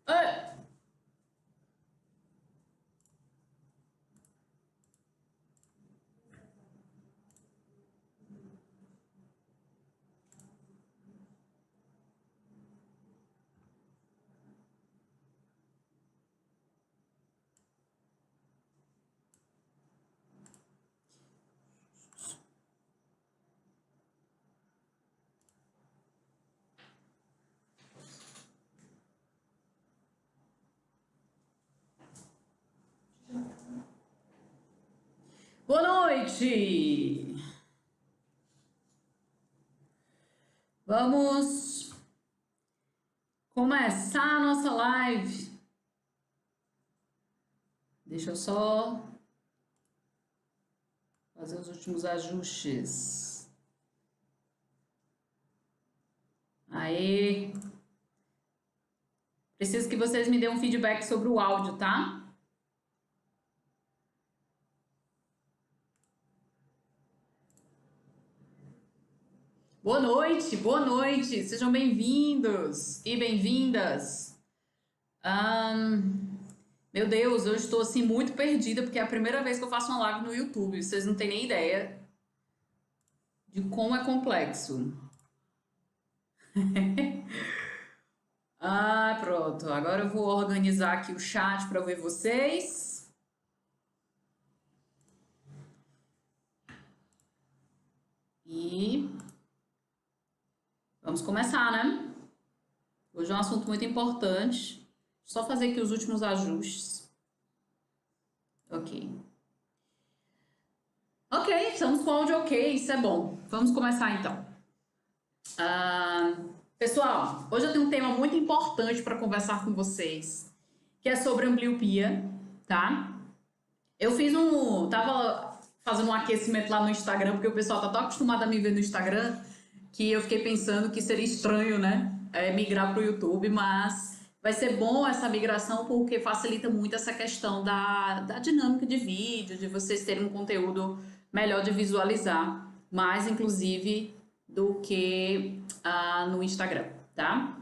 Oi. Boa noite! Vamos começar a nossa live. Deixa eu só fazer os últimos ajustes. Aí, preciso que vocês me dêem um feedback sobre o áudio, tá? Boa noite, sejam bem-vindos e bem-vindas. Meu Deus, eu estou assim muito perdida porque é a primeira vez que eu faço uma live no YouTube. Vocês não têm nem ideia de como é complexo. Pronto. Agora eu vou organizar aqui o chat para ver vocês. E vamos começar, né? Hoje é um assunto muito importante. Só fazer aqui os últimos ajustes. Ok. Ok, estamos com o áudio ok, isso é bom. Vamos começar então. Pessoal, hoje eu tenho um tema muito importante para conversar com vocês, que é sobre ambliopia, tá? Tava fazendo um aquecimento lá no Instagram, porque o pessoal tá tão acostumado a me ver no Instagram, que eu fiquei pensando que seria estranho, né, migrar pro YouTube, mas vai ser bom essa migração porque facilita muito essa questão da dinâmica de vídeo, de vocês terem um conteúdo melhor de visualizar, mais inclusive do que no Instagram, tá?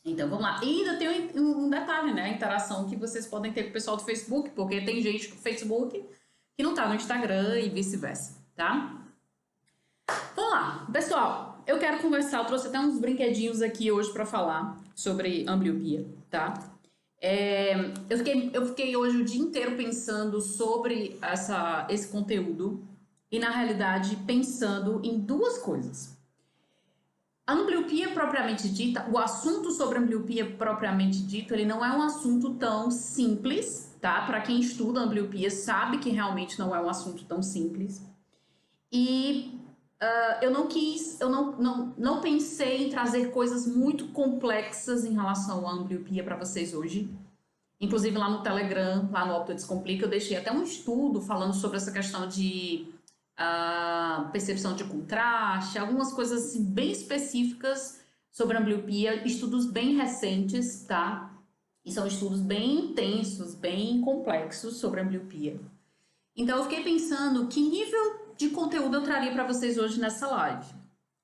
Então vamos lá. E ainda tem um detalhe, né? A interação que vocês podem ter com o pessoal do Facebook, porque tem gente do Facebook que não tá no Instagram e vice-versa, tá? Vamos lá, pessoal. Eu quero conversar, eu trouxe até uns brinquedinhos aqui hoje para falar sobre ambliopia, tá? Eu fiquei hoje o dia inteiro pensando sobre esse conteúdo e, na realidade, pensando em duas coisas. A ambliopia propriamente dita, o assunto sobre ambliopia propriamente dito, ele não é um assunto tão simples, tá? Para quem estuda ambliopia sabe que realmente não é um assunto tão simples. E eu não pensei em trazer coisas muito complexas em relação à ambliopia para vocês hoje. Inclusive lá no Telegram, lá no Opto Descomplica, eu deixei até um estudo falando sobre essa questão de percepção de contraste, algumas coisas assim, bem específicas sobre ambliopia, estudos bem recentes, tá? E são estudos bem intensos, bem complexos sobre ambliopia. Então eu fiquei pensando que nível de conteúdo eu traria para vocês hoje nessa live.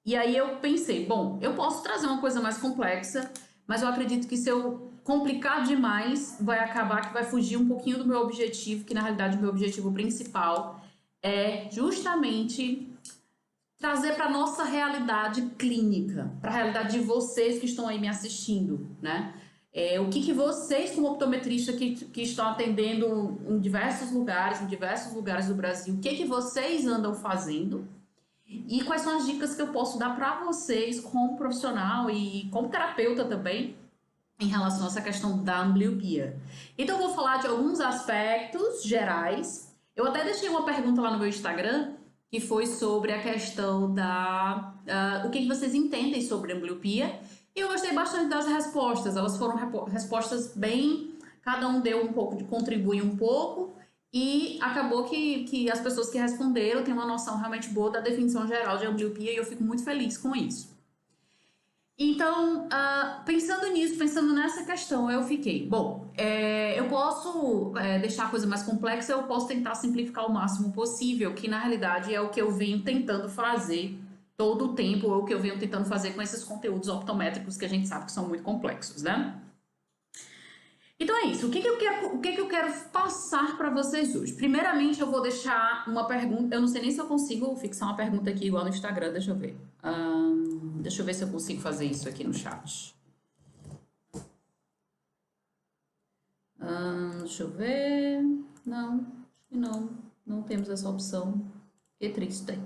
E aí eu pensei, bom, eu posso trazer uma coisa mais complexa, mas eu acredito que se eu complicar demais, vai acabar que vai fugir um pouquinho do meu objetivo, que na realidade o meu objetivo principal é justamente trazer para nossa realidade clínica, para a realidade de vocês que estão aí me assistindo, né? O que vocês, como optometrista que estão atendendo em diversos lugares do Brasil, o que vocês andam fazendo e quais são as dicas que eu posso dar para vocês como profissional e como terapeuta também em relação a essa questão da ambliopia. Então eu vou falar de alguns aspectos gerais. Eu até deixei uma pergunta lá no meu Instagram que foi sobre a questão o que vocês entendem sobre ambliopia. E eu gostei bastante das respostas. Elas foram respostas bem... Cada um deu um pouco, contribuiu um pouco. E acabou que as pessoas que responderam têm uma noção realmente boa da definição geral de ambliopia. E eu fico muito feliz com isso. Então, pensando nisso, pensando nessa questão, eu fiquei... Bom, eu posso deixar a coisa mais complexa. Eu posso tentar simplificar o máximo possível. Que na realidade é o que eu venho tentando fazer todo o tempo, ou o que eu venho tentando fazer com esses conteúdos optométricos que a gente sabe que são muito complexos, né? Então é isso. O que que eu quero passar para vocês hoje? Primeiramente, eu vou deixar uma pergunta. Eu não sei nem se eu consigo fixar uma pergunta aqui igual no Instagram. Deixa eu ver. Deixa eu ver se eu consigo fazer isso aqui no chat. Deixa eu ver. Não, acho que não. Não temos essa opção. Que triste.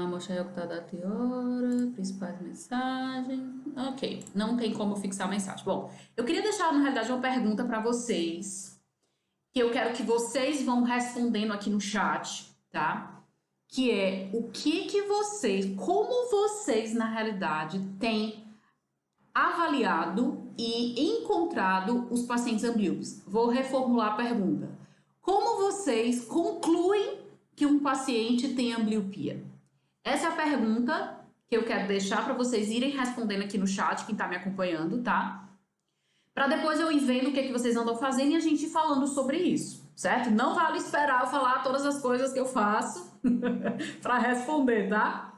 Mostrar o que tá da teoria, principais mensagens. Ok, não tem como fixar a mensagem. Bom, eu queria deixar, na realidade, uma pergunta para vocês, que eu quero que vocês vão respondendo aqui no chat, tá? Que é o que vocês, como vocês, na realidade, têm avaliado e encontrado os pacientes amblíopes. Vou reformular a pergunta. Como vocês concluem que um paciente tem ambliopia? Essa é a pergunta que eu quero deixar para vocês irem respondendo aqui no chat, quem está me acompanhando, tá? Para depois eu ir vendo o que vocês andam fazendo e a gente ir falando sobre isso, certo? Não vale esperar eu falar todas as coisas que eu faço para responder, tá?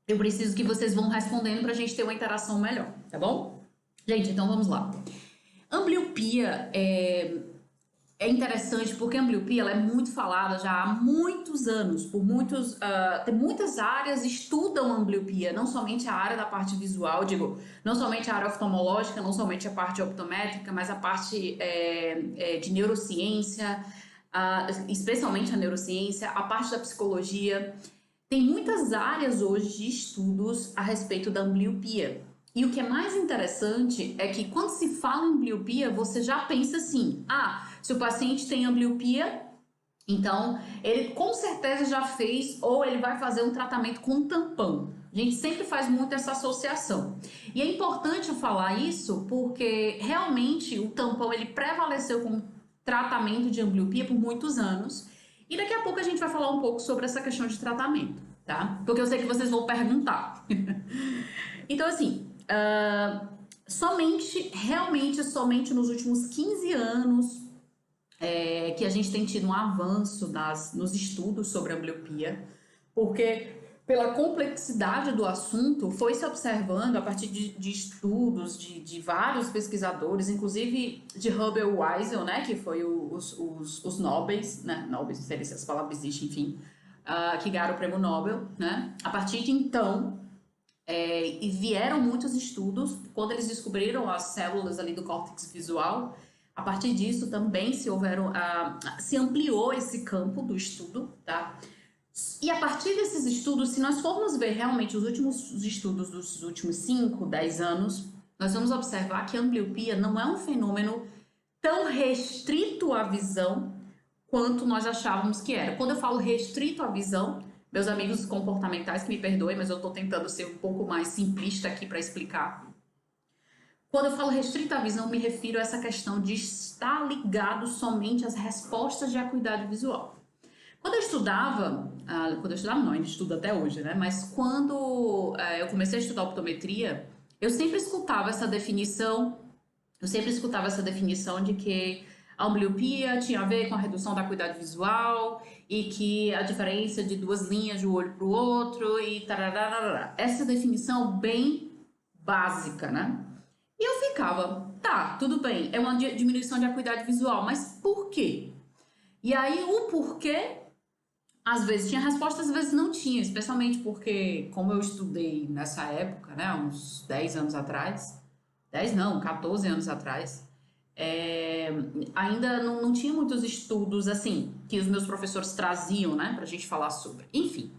Eu preciso que vocês vão respondendo para a gente ter uma interação melhor, tá bom? Gente, então vamos lá. Ambliopia é interessante porque a ambliopia ela é muito falada já há muitos anos, por muitos, tem muitas áreas estudam a ambliopia, não somente a área da parte visual, digo, não somente a área oftalmológica, não somente a parte optométrica, mas a parte de neurociência, especialmente a neurociência, a parte da psicologia. Tem muitas áreas hoje de estudos a respeito da ambliopia. E o que é mais interessante é que quando se fala em ambliopia, você já pensa assim, se o paciente tem ambliopia, então ele com certeza já fez ou ele vai fazer um tratamento com tampão. A gente sempre faz muito essa associação. E é importante eu falar isso porque realmente o tampão ele prevaleceu como tratamento de ambliopia por muitos anos. E daqui a pouco a gente vai falar um pouco sobre essa questão de tratamento, tá? Porque eu sei que vocês vão perguntar. Então, assim, somente nos últimos 15 anos que a gente tem tido um avanço nos estudos sobre a ambliopia, porque pela complexidade do assunto, foi se observando a partir de estudos de vários pesquisadores, inclusive de Hubel e Wiesel, né, que foi os Nobels, né, Nobels, não sei se essa palavra existe, enfim, que ganharam o prêmio Nobel, né, a partir de então, e vieram muitos estudos, quando eles descobriram as células ali do córtex visual, a partir disso também se ampliou esse campo do estudo, tá? E a partir desses estudos, se nós formos ver realmente os estudos dos últimos 5, 10 anos, nós vamos observar que a ambliopia não é um fenômeno tão restrito à visão quanto nós achávamos que era. Quando eu falo restrito à visão, meus amigos comportamentais que me perdoem, mas eu estou tentando ser um pouco mais simplista aqui para explicar. Quando eu falo restrito à visão, me refiro a essa questão de estar ligado somente às respostas de acuidade visual. Quando eu estudava não, ainda estudo até hoje, né? Mas quando eu comecei a estudar optometria, eu sempre escutava essa definição de que a ambliopia tinha a ver com a redução da acuidade visual e que a diferença de duas linhas de um olho para o outro e tararara. Essa definição bem básica, né? E eu ficava, tá, tudo bem, é uma diminuição de acuidade visual, mas por quê? E aí o porquê, às vezes tinha resposta, às vezes não tinha, especialmente porque, como eu estudei nessa época, né, uns 10 anos atrás, 14 anos atrás, ainda não tinha muitos estudos, assim, que os meus professores traziam, né, pra gente falar sobre. Enfim,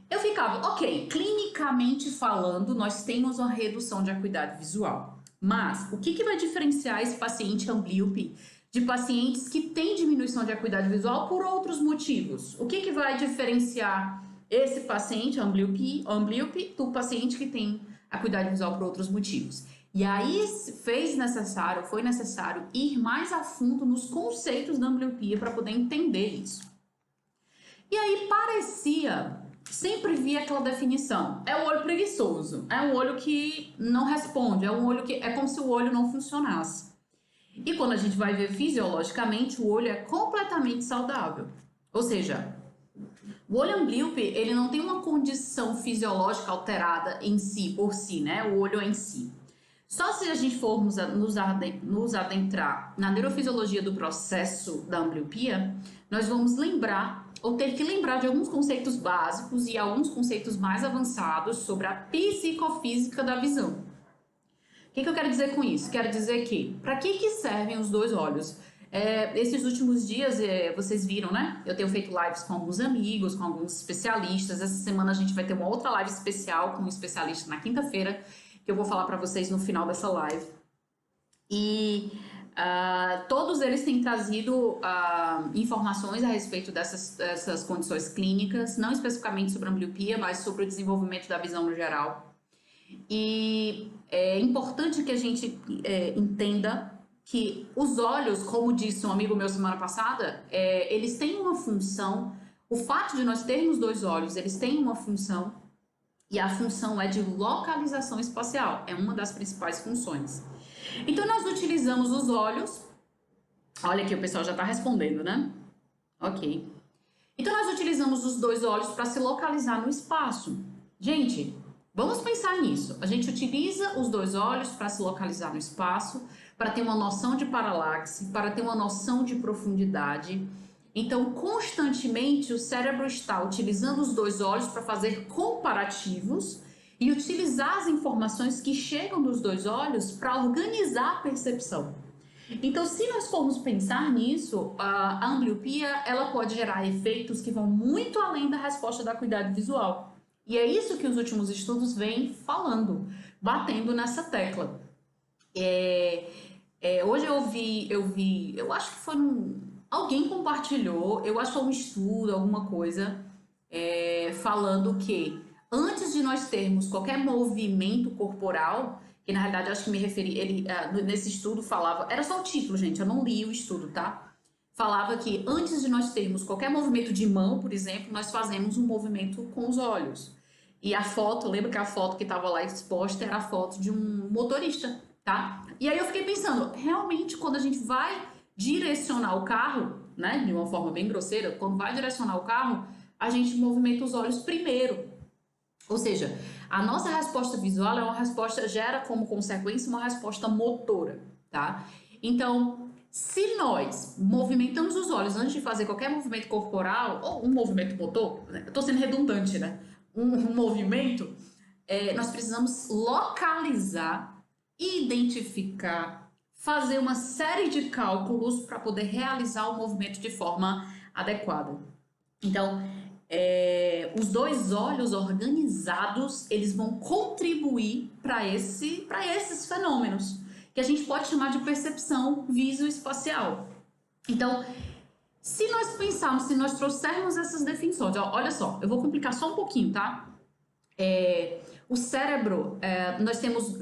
eu ficava, ok, clinicamente falando, nós temos uma redução de acuidade visual, mas o que vai diferenciar esse paciente amblíope de pacientes que têm diminuição de acuidade visual por outros motivos? O que vai diferenciar esse paciente amblíope do paciente que tem acuidade visual por outros motivos? E aí foi necessário ir mais a fundo nos conceitos da ambliopia para poder entender isso. E aí sempre via aquela definição, é o olho preguiçoso, é um olho que não responde, é um olho que é como se o olho não funcionasse. E quando a gente vai ver fisiologicamente, o olho é completamente saudável. Ou seja, o olho amblíope, ele não tem uma condição fisiológica alterada em si, por si, né? O olho em si. Só se a gente formos nos adentrar na neurofisiologia do processo da ambliopia, nós vamos lembrar ou ter que lembrar de alguns conceitos básicos e alguns conceitos mais avançados sobre a psicofísica da visão. O que eu quero dizer com isso? Quero dizer que, para que servem os dois olhos? Esses últimos dias, vocês viram, né? Eu tenho feito lives com alguns amigos, com alguns especialistas. Essa semana a gente vai ter uma outra live especial com um especialista na quinta-feira, que eu vou falar para vocês no final dessa live. E todos eles têm trazido informações a respeito dessas condições clínicas, não especificamente sobre a ambliopia, mas sobre o desenvolvimento da visão no geral. E é importante que a gente entenda que os olhos, como disse um amigo meu semana passada, eles têm uma função. O fato de nós termos dois olhos, eles têm uma função, e a função é de localização espacial, é uma das principais funções. Então nós utilizamos os olhos, olha aqui o pessoal já está respondendo, né? Ok. Então nós utilizamos os dois olhos para se localizar no espaço. Gente, vamos pensar nisso. A gente utiliza os dois olhos para se localizar no espaço, para ter uma noção de paralaxe, para ter uma noção de profundidade. Então, constantemente, o cérebro está utilizando os dois olhos para fazer comparativos e utilizar as informações que chegam dos dois olhos para organizar a percepção. Então, se nós formos pensar nisso, a ambliopia ela pode gerar efeitos que vão muito além da resposta da acuidade visual. E é isso que os últimos estudos vêm falando, batendo nessa tecla. Hoje eu acho que foi alguém compartilhou, eu acho que foi um estudo, alguma coisa, falando que antes de nós termos qualquer movimento corporal, que na realidade eu acho que me referi, nesse estudo falava, era só o título, gente, eu não li o estudo, tá? Falava que antes de nós termos qualquer movimento de mão, por exemplo, nós fazemos um movimento com os olhos. E a foto, lembra que a foto que estava lá exposta era a foto de um motorista, tá? E aí eu fiquei pensando, realmente quando a gente vai direcionar o carro, né, de uma forma bem grosseira, quando vai direcionar o carro, a gente movimenta os olhos primeiro. Ou seja, a nossa resposta visual é uma resposta, gera como consequência uma resposta motora, tá? Então, se nós movimentamos os olhos antes de fazer qualquer movimento corporal, ou um movimento motor, né? Eu tô sendo redundante, né? Um movimento, nós precisamos localizar, identificar, fazer uma série de cálculos para poder realizar o movimento de forma adequada. Então, os dois olhos organizados, eles vão contribuir para esses fenômenos, que a gente pode chamar de percepção visoespacial. Então, se nós pensarmos, se nós trouxermos essas definições, olha só, eu vou complicar só um pouquinho, tá? O cérebro, nós temos...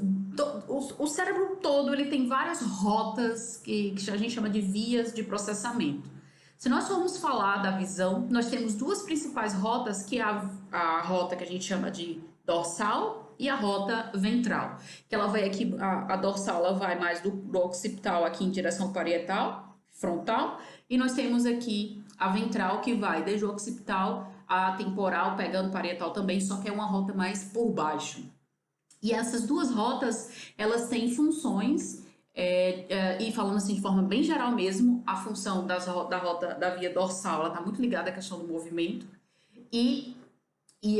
O cérebro todo, ele tem várias rotas que a gente chama de vias de processamento. Se nós formos falar da visão, nós temos duas principais rotas, que é a rota que a gente chama de dorsal e a rota ventral. Que ela vai aqui, a dorsal ela vai mais do occipital aqui em direção parietal, frontal, e nós temos aqui a ventral que vai desde o occipital a temporal, pegando parietal também, só que é uma rota mais por baixo. E essas duas rotas, elas têm funções, e falando assim de forma bem geral mesmo, a função da rota da via dorsal, ela está muito ligada à questão do movimento, e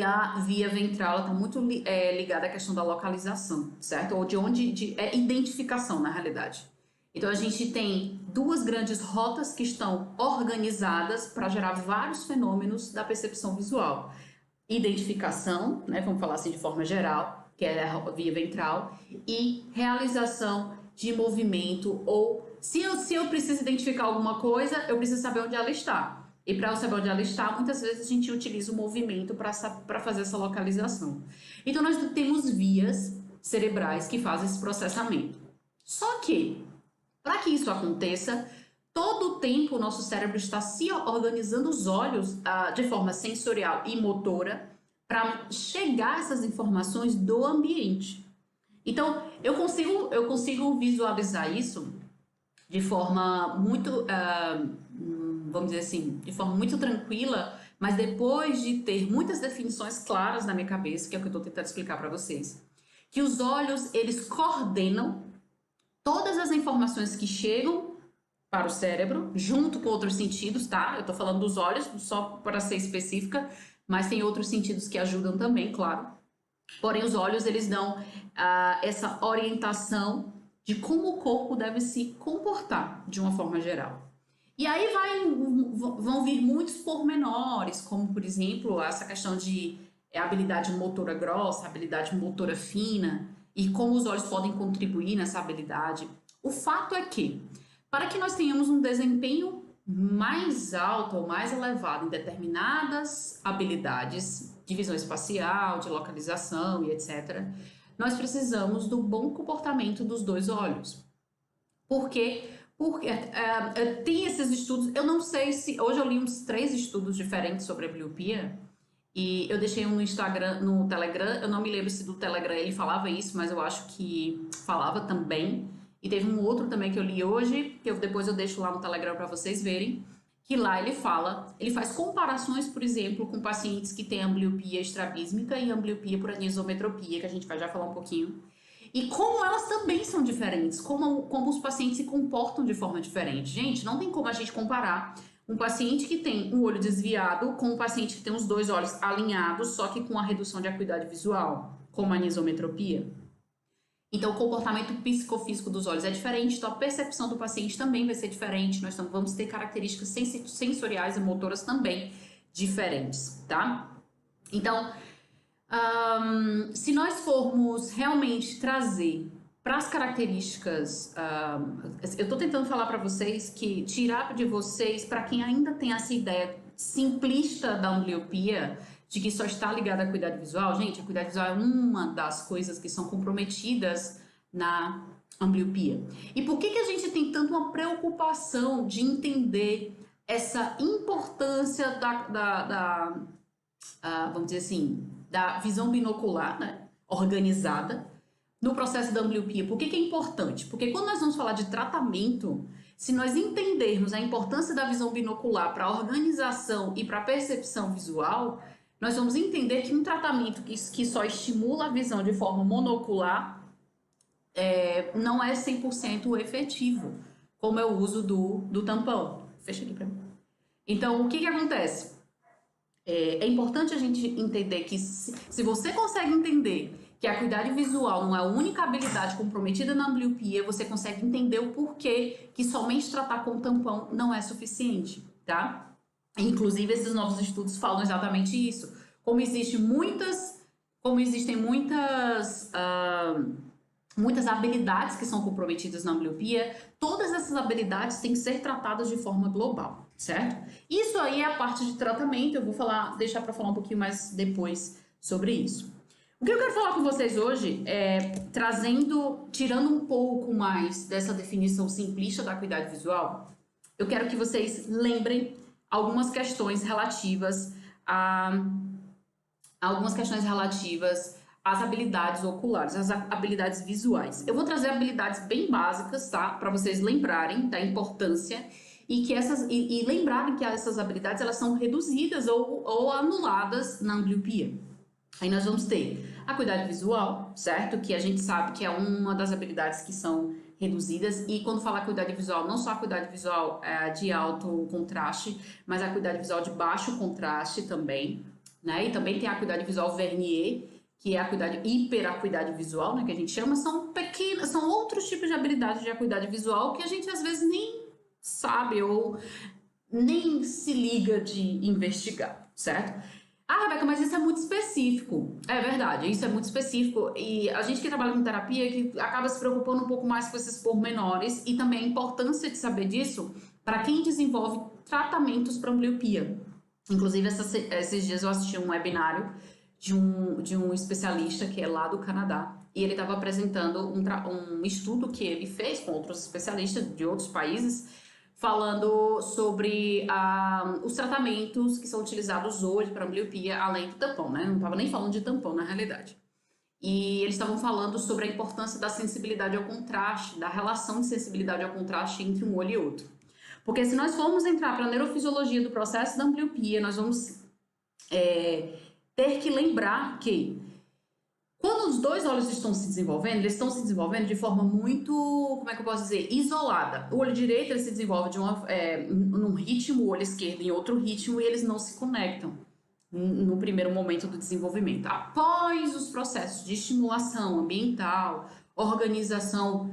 a via ventral está muito ligada à questão da localização, certo? Ou de identificação, na realidade. Então, a gente tem duas grandes rotas que estão organizadas para gerar vários fenômenos da percepção visual. Identificação, né, vamos falar assim de forma geral, que é a via ventral, e realização de movimento, ou se eu preciso identificar alguma coisa, eu preciso saber onde ela está. E para eu saber onde ela está, muitas vezes a gente utiliza o movimento para fazer essa localização. Então, nós temos vias cerebrais que fazem esse processamento. Só que, para que isso aconteça, todo o tempo o nosso cérebro está se organizando os olhos de forma sensorial e motora para chegar a essas informações do ambiente. Então, eu consigo visualizar isso de forma muito, vamos dizer assim, de forma muito tranquila, mas depois de ter muitas definições claras na minha cabeça, que é o que eu estou tentando explicar para vocês. que os olhos, eles coordenam todas as informações que chegam para o cérebro, junto com outros sentidos, tá? Eu tô falando dos olhos, só para ser específica, mas tem outros sentidos que ajudam também, claro. Porém, os olhos, eles dão essa orientação de como o corpo deve se comportar de uma forma geral. E aí vão vir muitos pormenores, como, por exemplo, essa questão de habilidade motora grossa, habilidade motora fina, e como os olhos podem contribuir nessa habilidade. O fato é que, para que nós tenhamos um desempenho mais alto ou mais elevado em determinadas habilidades de visão espacial, de localização e etc., nós precisamos do bom comportamento dos dois olhos. Porque tem esses estudos, eu não sei se... Hoje eu li uns 3 estudos diferentes sobre a miopia, e eu deixei um no Instagram, no Telegram, eu não me lembro se do Telegram ele falava isso, mas eu acho que falava também. E teve um outro também que eu li hoje, que depois eu deixo lá no Telegram para vocês verem, que lá ele faz comparações, por exemplo, com pacientes que têm ambliopia estrabísmica e ambliopia por anisometropia, que a gente vai já falar um pouquinho. E como elas também são diferentes, como os pacientes se comportam de forma diferente. Gente, não tem como a gente comparar um paciente que tem um olho desviado com um paciente que tem os 2 olhos alinhados, só que com a redução de acuidade visual, como a anisometropia. Então, o comportamento psicofísico dos olhos é diferente, então a percepção do paciente também vai ser diferente. Nós vamos ter características sensoriais e motoras também diferentes, tá? Então, se nós formos realmente trazer para as características, eu estou tentando falar para vocês que tirar de vocês, para quem ainda tem essa ideia simplista da ambliopia, de que só está ligada à acuidade visual. Gente, a acuidade visual é uma das coisas que são comprometidas na ambliopia. E por que a gente tem tanto uma preocupação de entender essa importância vamos dizer assim, da visão binocular, né, organizada, no processo da ambliopia? Por que é importante? Porque quando nós vamos falar de tratamento, se nós entendermos a importância da visão binocular para a organização e para a percepção visual, nós vamos entender que um tratamento que só estimula a visão de forma monocular não é 100% efetivo, como é o uso do tampão. Fecha aqui para mim. Então, o que acontece? É importante a gente entender que se você consegue entender que a acuidade visual não é a única habilidade comprometida na ambliopia, você consegue entender o porquê que somente tratar com tampão não é suficiente, tá? Inclusive, esses novos estudos falam exatamente isso. Como existem muitas habilidades que são comprometidas na ambliopia, todas essas habilidades têm que ser tratadas de forma global, certo? Isso aí é a parte de tratamento, eu vou deixar para falar um pouquinho mais depois sobre isso. O que eu quero falar com vocês hoje é tirando um pouco mais dessa definição simplista da acuidade visual, eu quero que vocês lembrem algumas questões relativas às habilidades oculares, às habilidades visuais. Eu vou trazer habilidades bem básicas, tá? Para vocês lembrarem da importância e lembrarem que essas habilidades elas são reduzidas ou anuladas na ambliopia. Aí nós vamos ter a acuidade visual, certo? Que a gente sabe que é uma das habilidades que são reduzidas, e quando fala acuidade visual, não só a acuidade visual de alto contraste, mas a acuidade visual de baixo contraste também, né? E também tem a acuidade visual Vernier, que é a hiperacuidade visual, né, que a gente chama, são outros tipos de habilidades de acuidade visual que a gente às vezes nem sabe ou nem se liga de investigar, certo? Ah, Rebeca, mas isso é muito específico. É verdade, isso é muito específico. E a gente que trabalha com terapia que acaba se preocupando um pouco mais com esses pormenores, e também a importância de saber disso para quem desenvolve tratamentos para ambliopia. Inclusive, esses dias eu assisti um webinário de um especialista que é lá do Canadá. E ele estava apresentando um estudo que ele fez com outros especialistas de outros países, falando sobre os tratamentos que são utilizados hoje para ambliopia, além do tampão, né? Não estava nem falando de tampão, na realidade. E eles estavam falando sobre a importância da sensibilidade ao contraste, da relação de sensibilidade ao contraste entre um olho e outro. Porque se nós formos entrar para a neurofisiologia do processo da ambliopia, nós vamos ter que lembrar que quando dois olhos estão se desenvolvendo, eles estão se desenvolvendo de forma muito, como é que eu posso dizer, isolada. O olho direito ele se desenvolve num ritmo, o olho esquerdo em outro ritmo, e eles não se conectam no primeiro momento do desenvolvimento. Após os processos de estimulação ambiental, organização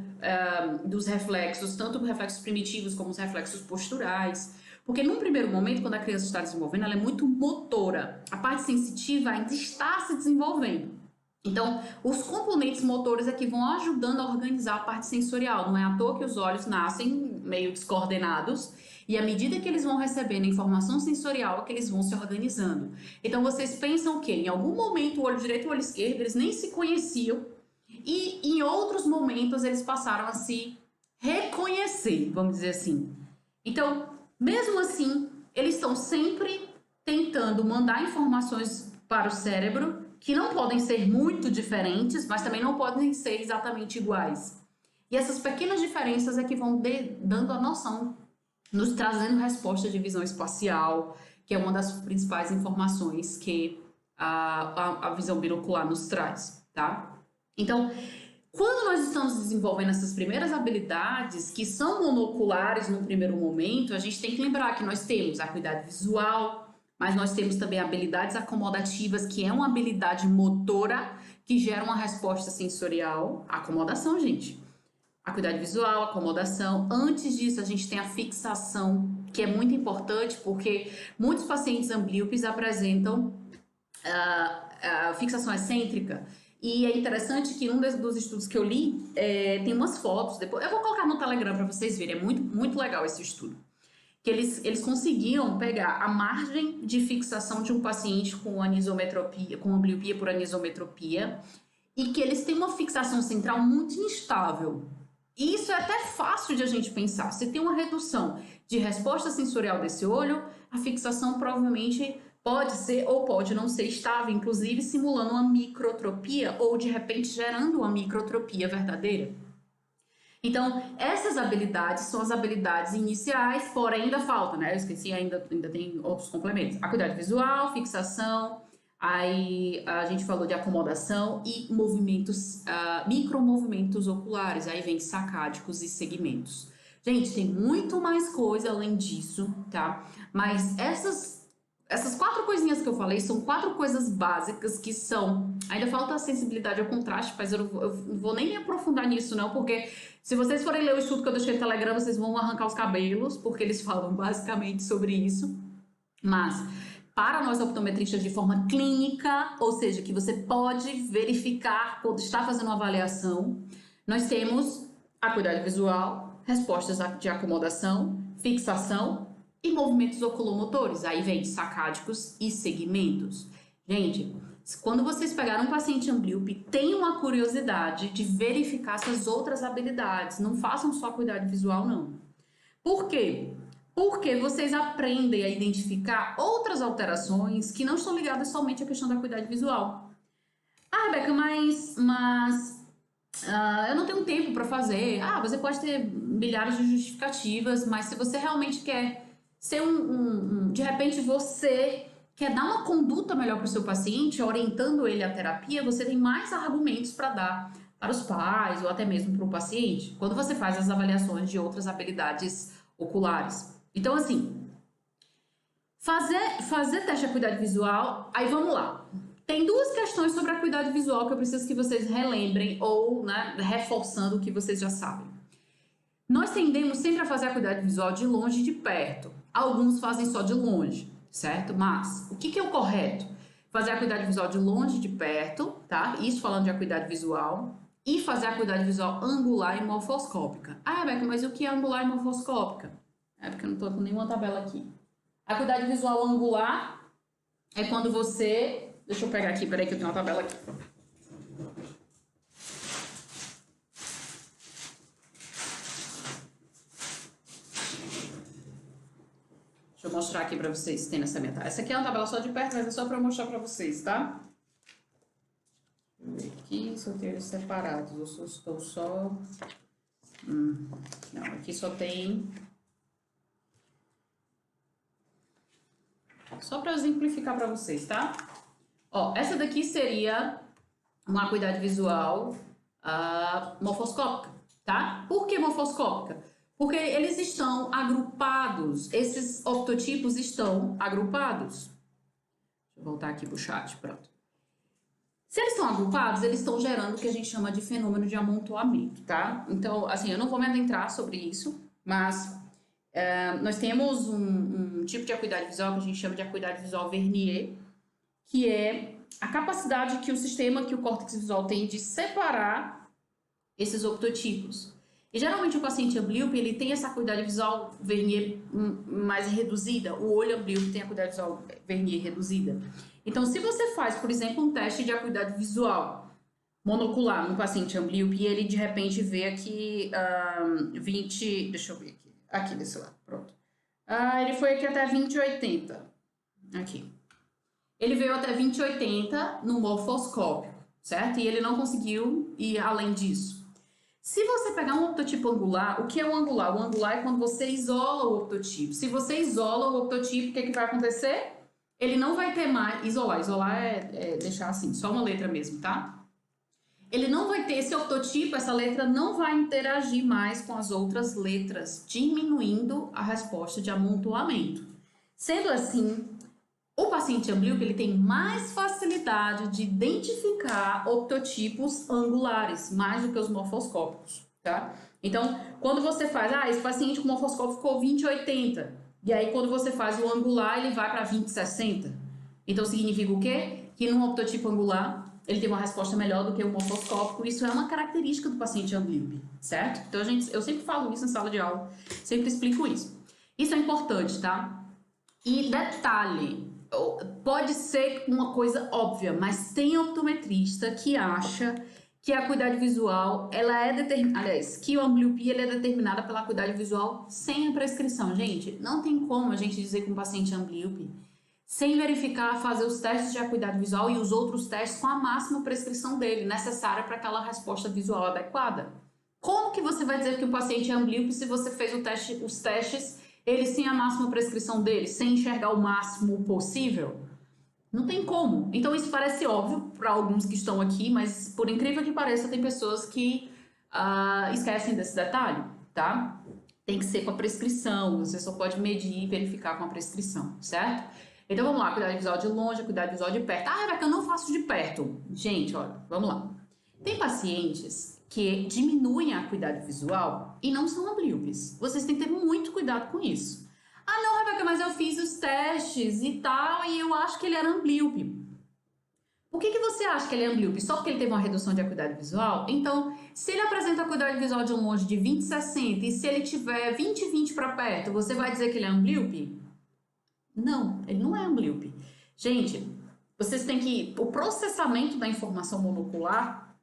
dos reflexos, tanto reflexos primitivos como os reflexos posturais, porque num primeiro momento, quando a criança está desenvolvendo, ela é muito motora. A parte sensitiva ainda está se desenvolvendo. Então, os componentes motores é que vão ajudando a organizar a parte sensorial. Não é à toa que os olhos nascem meio descoordenados e à medida que eles vão recebendo informação sensorial é que eles vão se organizando. Então, vocês pensam que em algum momento o olho direito e o olho esquerdo, eles nem se conheciam e em outros momentos eles passaram a se reconhecer, vamos dizer assim. Então, mesmo assim, eles estão sempre tentando mandar informações para o cérebro que não podem ser muito diferentes, mas também não podem ser exatamente iguais. E essas pequenas diferenças é que vão dando a noção, nos trazendo resposta de visão espacial, que é uma das principais informações que a visão binocular nos traz, tá? Então, quando nós estamos desenvolvendo essas primeiras habilidades, que são monoculares no primeiro momento, a gente tem que lembrar que nós temos a acuidade visual, mas nós temos também habilidades acomodativas, que é uma habilidade motora que gera uma resposta sensorial. Acomodação, gente. Acuidade visual, acomodação. Antes disso, a gente tem a fixação, que é muito importante, porque muitos pacientes amblíopes apresentam fixação excêntrica. E é interessante que um dos estudos que eu li tem umas fotos. Depois, eu vou colocar no Telegram para vocês verem. É muito, muito legal esse estudo. Que eles conseguiam pegar a margem de fixação de um paciente com anisometropia, com ambliopia por anisometropia, e que eles têm uma fixação central muito instável. E isso é até fácil de a gente pensar. Se tem uma redução de resposta sensorial desse olho, a fixação provavelmente pode ser ou pode não ser estável, inclusive simulando uma microtropia ou de repente gerando uma microtropia verdadeira. Então, essas habilidades são as habilidades iniciais, porém ainda falta, né? Eu esqueci, ainda tem outros complementos. Acuidade visual, fixação, aí a gente falou de acomodação e movimentos, micromovimentos oculares, aí vem sacádicos e segmentos. Gente, tem muito mais coisa além disso, tá? Mas essas 4 coisinhas que eu falei são 4 coisas básicas que são... Ainda falta a sensibilidade ao contraste, mas eu não vou nem me aprofundar nisso não, porque se vocês forem ler o estudo que eu deixei no Telegram, vocês vão arrancar os cabelos, porque eles falam basicamente sobre isso. Mas, para nós optometristas de forma clínica, ou seja, que você pode verificar quando está fazendo uma avaliação, nós temos acuidade visual, respostas de acomodação, fixação e movimentos oculomotores. Aí vem sacádicos e segmentos. Gente, quando vocês pegaram um paciente amblíope, tenham uma curiosidade de verificar essas outras habilidades. Não façam só acuidade visual, não. Por quê? Porque vocês aprendem a identificar outras alterações que não estão ligadas somente à questão da acuidade visual. Ah, Rebeca, mas eu não tenho tempo para fazer. Ah, você pode ter milhares de justificativas, mas se você realmente quer ser de repente você quer dar uma conduta melhor para o seu paciente, orientando ele à terapia, você tem mais argumentos para dar para os pais ou até mesmo para o paciente, quando você faz as avaliações de outras habilidades oculares. Então, assim, fazer teste de acuidade visual, aí vamos lá. Tem 2 questões sobre a acuidade visual que eu preciso que vocês relembrem ou, né, reforçando o que vocês já sabem. Nós tendemos sempre a fazer a acuidade visual de longe e de perto. Alguns fazem só de longe, certo? Mas o que é o correto? Fazer a acuidade visual de longe e de perto, tá? Isso falando de acuidade visual. E fazer a acuidade visual angular e morfoscópica. Ah, Rebeca, mas o que é angular e morfoscópica? É porque eu não tô com nenhuma tabela aqui. A acuidade visual angular é quando você... Deixa eu pegar aqui, peraí que eu tenho uma tabela aqui. Deixa eu mostrar aqui pra vocês, tem nessa minha tabela. Essa aqui é uma tabela só de perto, mas é só pra mostrar pra vocês, tá? Deixa eu ver aqui se eu tenho eles separados. Eu estou só... Não, aqui só tem... Só pra exemplificar pra vocês, tá? Ó, essa daqui seria uma acuidade visual morfoscópica, tá? Por que morfoscópica? Porque eles estão agrupados, esses optotipos estão agrupados. Deixa eu voltar aqui pro chat, pronto. Se eles estão agrupados, eles estão gerando o que a gente chama de fenômeno de amontoamento, tá? Então, assim, eu não vou me adentrar sobre isso, mas nós temos um tipo de acuidade visual que a gente chama de acuidade visual Vernier, que é a capacidade que o sistema, que o córtex visual tem de separar esses optotipos. E geralmente o paciente amblíope, ele tem essa acuidade visual Vernier mais reduzida, o olho amblíope tem a acuidade visual Vernier reduzida. Então, se você faz, por exemplo, um teste de acuidade visual monocular no paciente amblíope e ele de repente vê aqui 20, deixa eu ver aqui desse lado, pronto. Ele foi aqui até 20/80, aqui. Ele veio até 20/80 no morfoscópio, certo? E ele não conseguiu ir além disso. Se você pegar um optotipo angular, o que é o angular? O angular é quando você isola o optotipo. Se você isola o optotipo, o que vai acontecer? Ele não vai ter mais... Isolar é deixar assim, só uma letra mesmo, tá? Ele não vai ter esse optotipo, essa letra não vai interagir mais com as outras letras, diminuindo a resposta de amontoamento. Sendo assim, o paciente amblíope ele tem mais facilidade de identificar optotipos angulares, mais do que os morfoscópicos, tá? Então, quando você faz, esse paciente com morfoscópio ficou 20/80, e aí quando você faz o angular, ele vai para 20/60. Então, significa o quê? Que no optotipo angular, ele tem uma resposta melhor do que o morfoscópico. Isso é uma característica do paciente amblíope, certo? Então, eu sempre falo isso na sala de aula, sempre explico isso. Isso é importante, tá? E detalhe, pode ser uma coisa óbvia, mas tem optometrista que acha que a acuidade visual, ela é determinada, aliás, que a ambliopia ela é determinada pela acuidade visual sem a prescrição. Gente, não tem como a gente dizer que um paciente amblíope, sem verificar, fazer os testes de acuidade visual e os outros testes com a máxima prescrição dele, necessária para aquela resposta visual adequada. Como que você vai dizer que o paciente é amblíope se você fez os testes, ele sem a máxima prescrição dele, sem enxergar o máximo possível? Não tem como. Então isso parece óbvio para alguns que estão aqui, mas por incrível que pareça, tem pessoas que esquecem desse detalhe, tá? Tem que ser com a prescrição, você só pode medir e verificar com a prescrição, certo? Então vamos lá, cuidado visual de longe, cuidado visual de perto. Rebeca, eu não faço de perto. Gente, olha, vamos lá. Tem pacientes que diminuem a acuidade visual e não são amblíopes. Vocês têm que ter muito cuidado com isso. Não, Rebeca, mas eu fiz os testes e tal e eu acho que ele era amblíope. Por que você acha que ele é amblíope? Só porque ele teve uma redução de acuidade visual? Então, se ele apresenta acuidade visual de longe de 20/60 e se ele tiver 20/20 para perto, você vai dizer que ele é amblíope? Não, ele não é amblíope. Gente, vocês têm que... O processamento da informação monocular,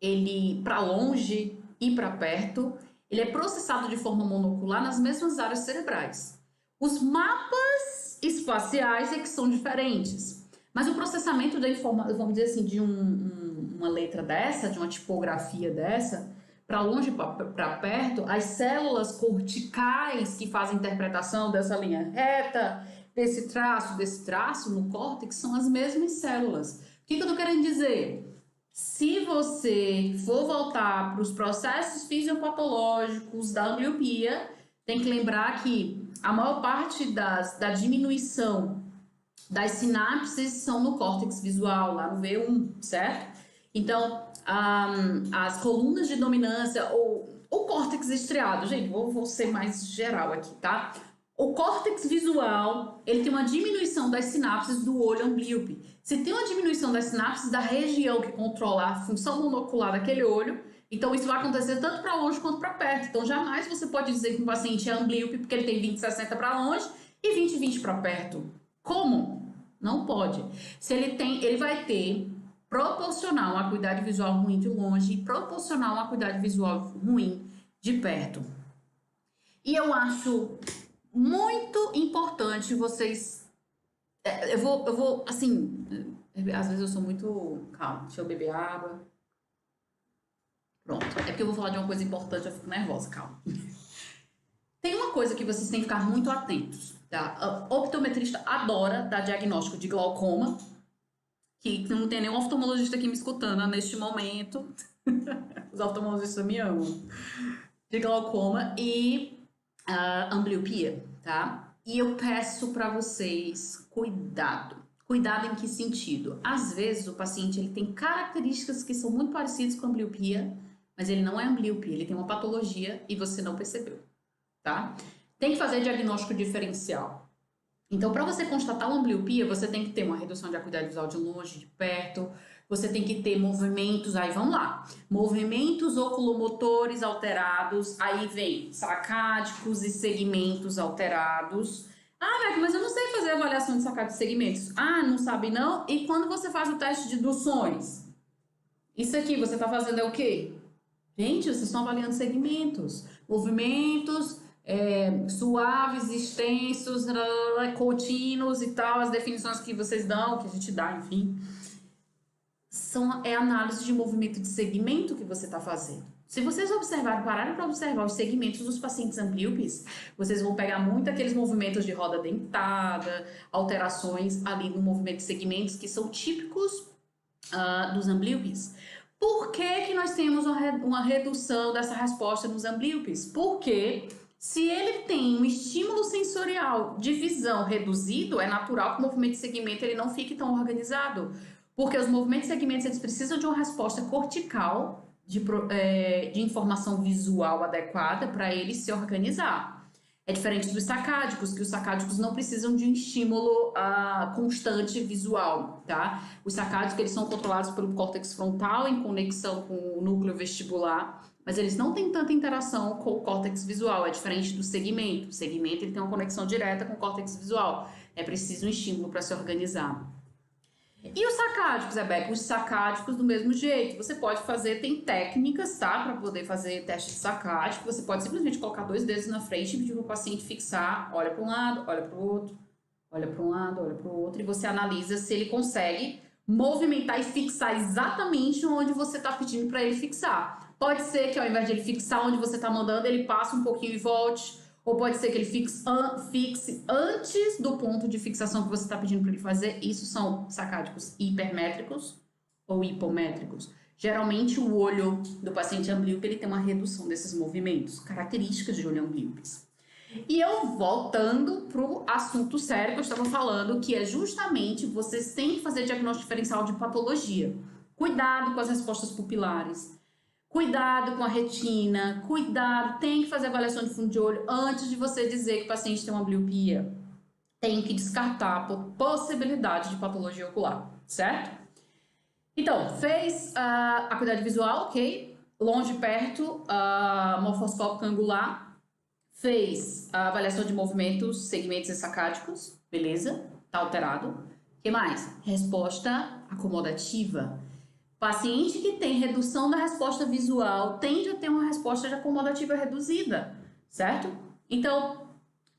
ele para longe e para perto, ele é processado de forma monocular nas mesmas áreas cerebrais. Os mapas espaciais é que são diferentes. Mas o processamento da informação, vamos dizer assim, de uma letra dessa, de uma tipografia dessa, para longe e para perto, as células corticais que fazem a interpretação dessa linha reta, desse traço no córtex, são as mesmas células. O que eu estou querendo dizer? Se você for voltar para os processos fisiopatológicos da ambliopia, tem que lembrar que a maior parte da diminuição das sinapses são no córtex visual, lá no V1, certo? Então, as colunas de dominância ou o córtex estriado, gente, vou ser mais geral aqui, tá? O córtex visual, ele tem uma diminuição das sinapses do olho amblíope. Se tem uma diminuição das sinapses da região que controla a função monocular daquele olho, então isso vai acontecer tanto para longe quanto para perto. Então jamais você pode dizer que um paciente é amblíope porque ele tem 20/60 para longe e 20/20 para perto. Como? Não pode. Se ele vai ter proporcional uma acuidade visual ruim de longe e proporcional uma acuidade visual ruim de perto. E eu acho muito importante vocês... Eu vou, assim... Às vezes eu sou muito... Calma, deixa eu beber água. Pronto. É porque eu vou falar de uma coisa importante, eu fico nervosa, calma. Tem uma coisa que vocês têm que ficar muito atentos, tá? A optometrista adora dar diagnóstico de glaucoma, que não tem nenhum oftalmologista aqui me escutando neste momento. Os oftalmologistas me amam. De glaucoma e ambliopia, tá? E eu peço para vocês cuidado. Cuidado em que sentido? Às vezes o paciente ele tem características que são muito parecidas com a ambliopia, mas ele não é ambliopia, ele tem uma patologia e você não percebeu, tá? Tem que fazer diagnóstico diferencial. Então, para você constatar uma ambliopia, você tem que ter uma redução de acuidade visual de longe, de perto, você tem que ter movimentos, aí vamos lá, movimentos oculomotores alterados, aí vem sacádicos e segmentos alterados. Ah, Beck, mas eu não sei fazer avaliação de sacádico e segmentos. Ah, não sabe não? E quando você faz o teste de induções? Isso aqui você está fazendo é o quê? Gente, vocês estão avaliando segmentos, movimentos suaves, extensos, contínuos e tal, as definições que vocês dão, que a gente dá, enfim. É análise de movimento de segmento que você está fazendo. Se vocês pararem para observar os segmentos dos pacientes amblíopes, vocês vão pegar muito aqueles movimentos de roda dentada, alterações ali no movimento de segmentos que são típicos dos amblíopes. Por que nós temos uma redução dessa resposta nos amblíopes? Porque se ele tem um estímulo sensorial de visão reduzido, é natural que o movimento de segmento ele não fique tão organizado. Porque os movimentos de segmentos eles precisam de uma resposta cortical de informação visual adequada para ele se organizar. É diferente dos sacádicos, que os sacádicos não precisam de um estímulo constante visual, tá? Os sacádicos eles são controlados pelo córtex frontal em conexão com o núcleo vestibular, mas eles não têm tanta interação com o córtex visual, é diferente do segmento. O segmento ele tem uma conexão direta com o córtex visual, é preciso um estímulo para se organizar. E os sacádicos, Rebeca? Os sacádicos do mesmo jeito. Você pode fazer, tem técnicas, tá? Para poder fazer teste de sacádico. Você pode simplesmente colocar 2 dedos na frente e pedir para o paciente fixar. Olha para um lado, olha para o outro. Olha para um lado, olha para o outro. E você analisa se ele consegue movimentar e fixar exatamente onde você está pedindo para ele fixar. Pode ser que ao invés de ele fixar onde você está mandando, ele passe um pouquinho e volte. Ou pode ser que ele fixe antes do ponto de fixação que você está pedindo para ele fazer. Isso são sacádicos hipermétricos ou hipométricos. Geralmente o olho do paciente amblíope ele tem uma redução desses movimentos, características de olho amblíopes. E eu voltando para o assunto sério que eu estava falando, que é justamente vocês têm que fazer diagnóstico diferencial de patologia. Cuidado com as respostas pupilares. Cuidado com a retina, cuidado, tem que fazer avaliação de fundo de olho antes de você dizer que o paciente tem uma ambliopia. Tem que descartar por possibilidade de patologia ocular, certo? Então, fez a acuidade visual, ok? Longe, perto, morfoscópico angular. Fez a avaliação de movimentos, segmentos e sacádicos, beleza? Tá alterado. O que mais? Resposta acomodativa. Paciente que tem redução da resposta visual tende a ter uma resposta de acomodativa reduzida, certo? Então,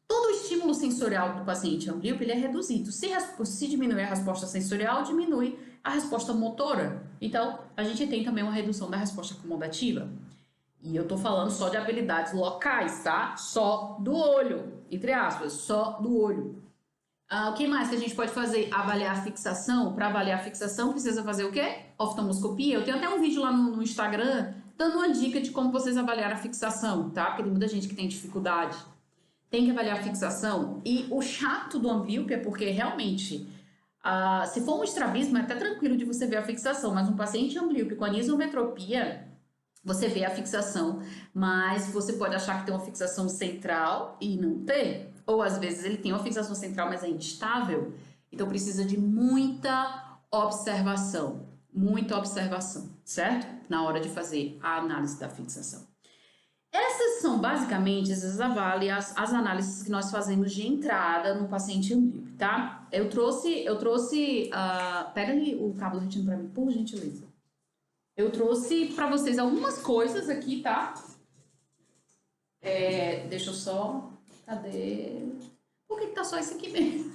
todo o estímulo sensorial do paciente amblíope ele é reduzido. Se diminuir a resposta sensorial, diminui a resposta motora. Então, a gente tem também uma redução da resposta acomodativa. E eu tô falando só de habilidades locais, tá? Só do olho, entre aspas, só do olho. O que mais que a gente pode fazer? Avaliar a fixação. Para avaliar a fixação, precisa fazer o quê? Oftalmoscopia. Eu tenho até um vídeo lá no Instagram dando uma dica de como vocês avaliar a fixação, tá? Porque tem muita gente que tem dificuldade. Tem que avaliar a fixação. E o chato do amblíope é porque realmente, se for um estrabismo, é até tranquilo de você ver a fixação, mas um paciente amblíope com anisometropia, você vê a fixação, mas você pode achar que tem uma fixação central e não tem. Ou às vezes ele tem uma fixação central, mas é instável. Então precisa de muita observação, certo? Na hora de fazer a análise da fixação. Essas são basicamente as análises que nós fazemos de entrada no paciente amblíope, tá? Eu trouxe, pega ali o cabo retina para mim, por gentileza. Eu trouxe para vocês algumas coisas aqui, tá? Deixa eu só... Cadê? Por que tá só isso aqui mesmo?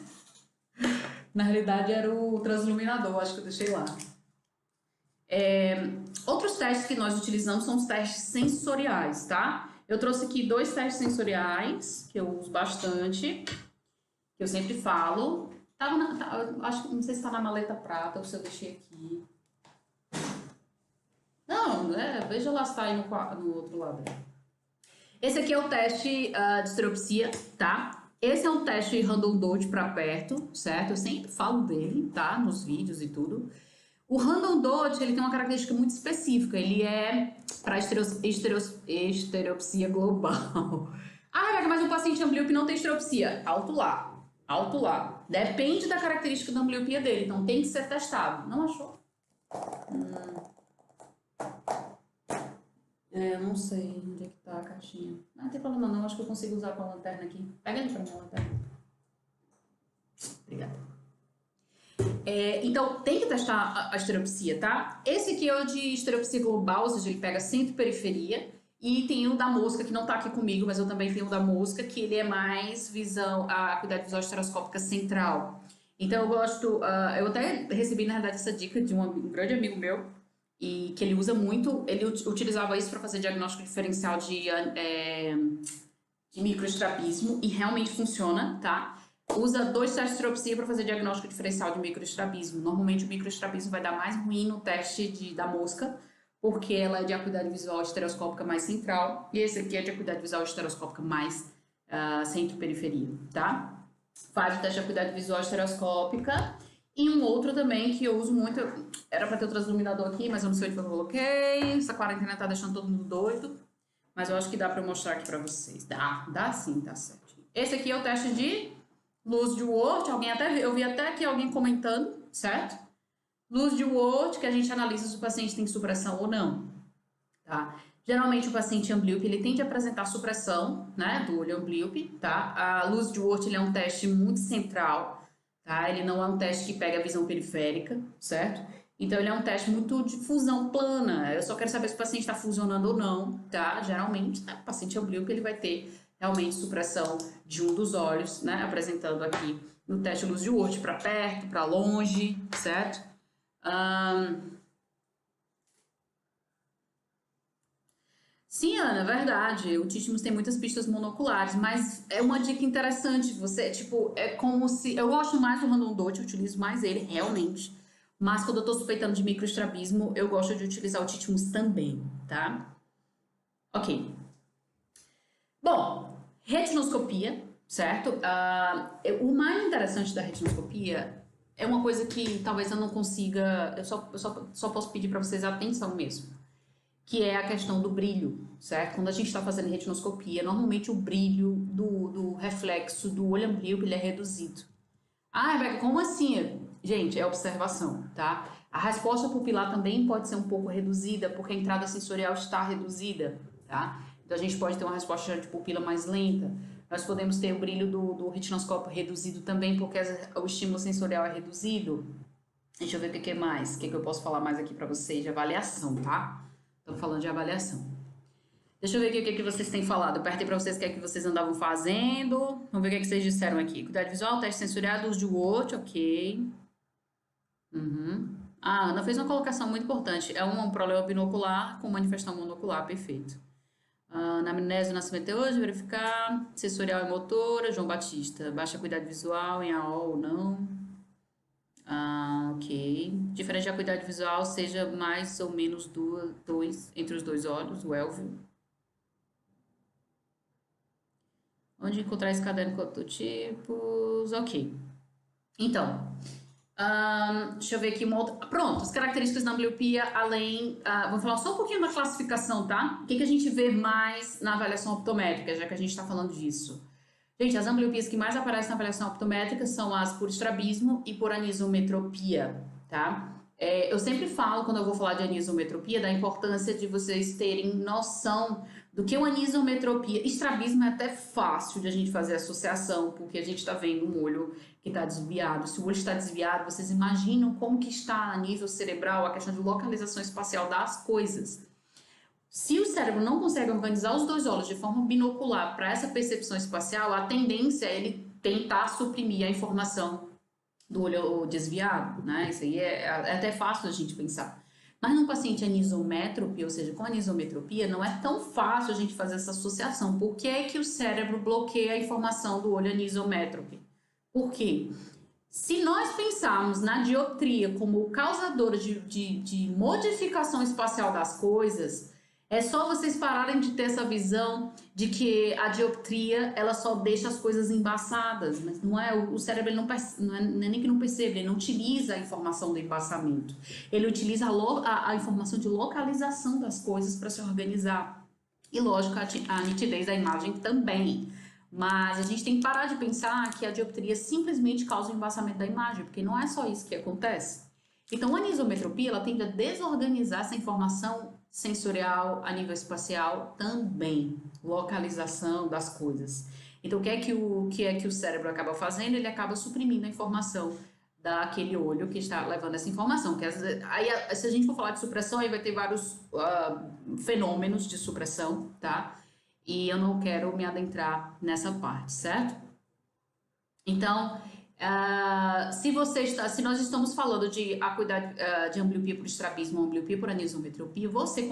Na realidade era o transiluminador, acho que eu deixei lá. Outros testes que nós utilizamos são os testes sensoriais, tá? Eu trouxe aqui 2 testes sensoriais, que eu uso bastante, que eu sempre falo, acho que não sei se tá na maleta prata ou se eu deixei aqui. Não, veja lá se tá aí no outro lado. Esse aqui é o teste de estereopsia, tá? Esse é um teste random dot para perto, certo? Eu sempre falo dele, tá? Nos vídeos e tudo. O random dot, ele tem uma característica muito específica. Ele é para estereopsia global. Ah, mas o paciente ambliop não tem estereopsia. Alto lá. Alto lá. Depende da característica da ambliopia dele. Então tem que ser testado. Não achou? Eu não sei onde é que tá a caixinha. Não tem problema não. Acho que eu consigo usar com a lanterna aqui. Pega ali pra mim a lanterna. Obrigada. Então, tem que testar a estereopsia, tá? Esse aqui é o de estereopsia global, ou seja, ele pega centro e periferia. E tem o da mosca, que não tá aqui comigo, mas eu também tenho o da mosca, que ele é mais visão, a acuidade visual estereoscópica central. Então, eu gosto... eu até recebi, na verdade, essa dica de um grande amigo meu, e que ele usa muito... Ele utilizava isso para fazer diagnóstico diferencial de microestrabismo, e realmente funciona, tá? Usa 2 testes de estereopsia para fazer diagnóstico diferencial de microestrabismo. Normalmente o microestrabismo vai dar mais ruim no teste da mosca, porque ela é de acuidade visual estereoscópica mais central, e esse aqui é de acuidade visual estereoscópica mais centro-periferia, tá? Faz o teste de acuidade visual estereoscópica, e um outro também que eu uso muito, era para ter o transluminador aqui, mas eu não sei onde eu coloquei, essa quarentena tá deixando todo mundo doido, mas eu acho que dá para eu mostrar aqui para vocês. Dá sim, tá certo. Esse aqui é o teste de luz de Word, eu vi até aqui alguém comentando, certo? Luz de Word, que a gente analisa se o paciente tem supressão ou não, tá? Geralmente o paciente amblíope, ele tende a apresentar supressão, né, do olho amblíope, tá? A luz de Word, ele é um teste muito central, tá? Ele não é um teste que pega a visão periférica, certo? Então ele é um teste muito de fusão plana. Eu só quero saber se o paciente está fusionando ou não, tá? Geralmente, né, o paciente amblíope, ele vai ter realmente supressão de um dos olhos, né? Apresentando aqui no teste luz de Word para perto, para longe, certo? Sim, Ana, é verdade. O Titmus tem muitas pistas monoculares, mas é uma dica interessante. Você, tipo, é como se... Eu gosto mais do random dot, eu utilizo mais ele, realmente. Mas quando eu tô suspeitando de microestrabismo, eu gosto de utilizar o Titmus também, tá? Ok. Bom, retinoscopia, certo? O mais interessante da retinoscopia é uma coisa que talvez eu não consiga... Eu só posso pedir para vocês atenção mesmo. Que é a questão do brilho, certo? Quando a gente está fazendo retinoscopia, normalmente o brilho do reflexo do olho amblíope ele é reduzido. Ah, Rebeca, como assim? Gente, é observação, tá? A resposta pupilar também pode ser um pouco reduzida, porque a entrada sensorial está reduzida, tá? Então a gente pode ter uma resposta de pupila mais lenta. Nós podemos ter o brilho do retinoscópio reduzido também, porque o estímulo sensorial é reduzido. Deixa eu ver o que mais, o que eu posso falar mais aqui para vocês de avaliação, tá? Estamos falando de avaliação. Deixa eu ver aqui o que vocês têm falado. Eu apertei para vocês o que é que vocês andavam fazendo. Vamos ver o que, é que vocês disseram aqui. Cuidado visual, teste sensorial, luz de Word, ok. A Ana fez uma colocação muito importante. É um problema binocular com manifestação monocular, perfeito. Anamnese, nascimento de hoje, verificar. Sensorial e motora, João Batista. Baixa cuidado visual em AO ou não. Ok. Diferente da acuidade visual, seja mais ou menos dois entre os dois olhos, o Elvio. Onde encontrar esse caderno com prototipos? Ok. Então, deixa eu ver aqui uma outra... Pronto, as características da ambliopia, além... vamos falar só um pouquinho da classificação, tá? O que a gente vê mais na avaliação optométrica, já que a gente está falando disso? Gente, as ambliopias que mais aparecem na avaliação optométrica são as por estrabismo e por anisometropia, tá? Eu sempre falo, quando eu vou falar de anisometropia, da importância de vocês terem noção do que é uma anisometropia. Estrabismo é até fácil de a gente fazer associação, porque a gente está vendo um olho que está desviado. Se o olho está desviado, vocês imaginam como que está a nível cerebral a questão de localização espacial das coisas. Se o cérebro não consegue organizar os dois olhos de forma binocular para essa percepção espacial, a tendência é ele tentar suprimir a informação do olho desviado, né? Isso aí é até fácil a gente pensar. Mas num paciente anisométrope, ou seja, com anisometropia, não é tão fácil a gente fazer essa associação. Por que é que o cérebro bloqueia a informação do olho anisométrope? Por quê? Se nós pensarmos na dioptria como causadora de modificação espacial das coisas, é só vocês pararem de ter essa visão de que a dioptria ela só deixa as coisas embaçadas, mas não é o cérebro ele não é nem que não percebe, ele não utiliza a informação do embaçamento, ele utiliza a informação de localização das coisas para se organizar e lógico a nitidez da imagem também. Mas a gente tem que parar de pensar que a dioptria simplesmente causa o embaçamento da imagem, porque não é só isso que acontece. Então, a anisometropia ela tende a desorganizar essa informação sensorial a nível espacial também, localização das coisas. Então, o que é que o cérebro acaba fazendo? Ele acaba suprimindo a informação daquele olho que está levando essa informação. Aí, se a gente for falar de supressão, aí vai ter vários fenômenos de supressão, tá? E eu não quero me adentrar nessa parte, certo? Então, se nós estamos falando de acuidade de ambliopia por estrabismo ou ambliopia por anisometropia, você,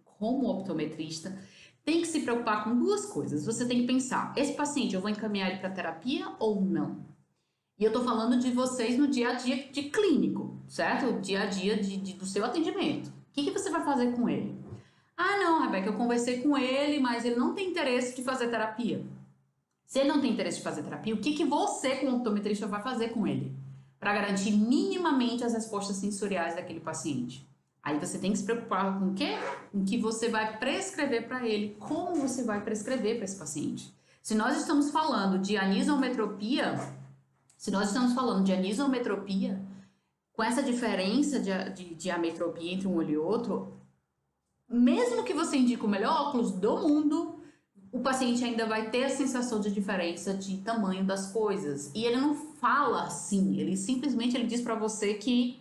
como optometrista, tem que se preocupar com duas coisas. Você tem que pensar, esse paciente, eu vou encaminhar ele para terapia ou não? E eu tô falando de vocês no dia a dia de clínico, certo? O dia a dia do seu atendimento. O que você vai fazer com ele? Ah, não, Rebeca, eu conversei com ele, mas ele não tem interesse de fazer terapia. Se ele não tem interesse de fazer terapia, o que você, como optometrista, vai fazer com ele? Para garantir minimamente as respostas sensoriais daquele paciente. Aí você tem que se preocupar com o quê? Com o que você vai prescrever para ele. Como você vai prescrever para esse paciente? Se nós estamos falando de anisometropia, com essa diferença de diametropia entre um olho e outro, mesmo que você indique o melhor óculos do mundo, o paciente ainda vai ter a sensação de diferença de tamanho das coisas. E ele não fala assim, ele simplesmente diz para você que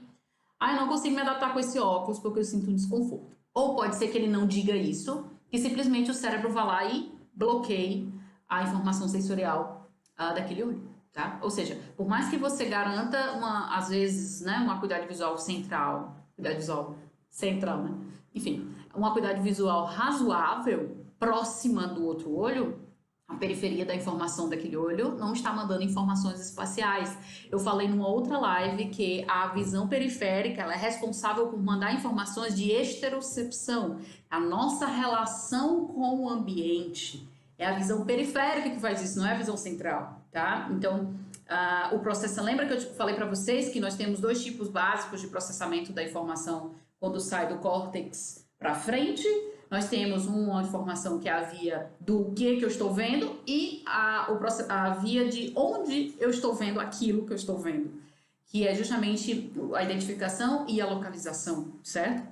eu não consigo me adaptar com esse óculos porque eu sinto um desconforto. Ou pode ser que ele não diga isso, que simplesmente o cérebro vá lá e bloqueie a informação sensorial daquele olho, tá? Ou seja, por mais que você garanta, às vezes, né, uma acuidade visual central, né? Enfim, uma acuidade visual razoável, próxima do outro olho, a periferia da informação daquele olho não está mandando informações espaciais. Eu falei numa outra live que a visão periférica ela é responsável por mandar informações de esterocepção, a nossa relação com o ambiente. É a visão periférica que faz isso, não é a visão central, tá? Então, o processo... Lembra que eu falei para vocês que nós temos dois tipos básicos de processamento da informação quando sai do córtex para frente? Nós temos uma informação que é a via do que eu estou vendo e a via de onde eu estou vendo aquilo que eu estou vendo, que é justamente a identificação e a localização, certo?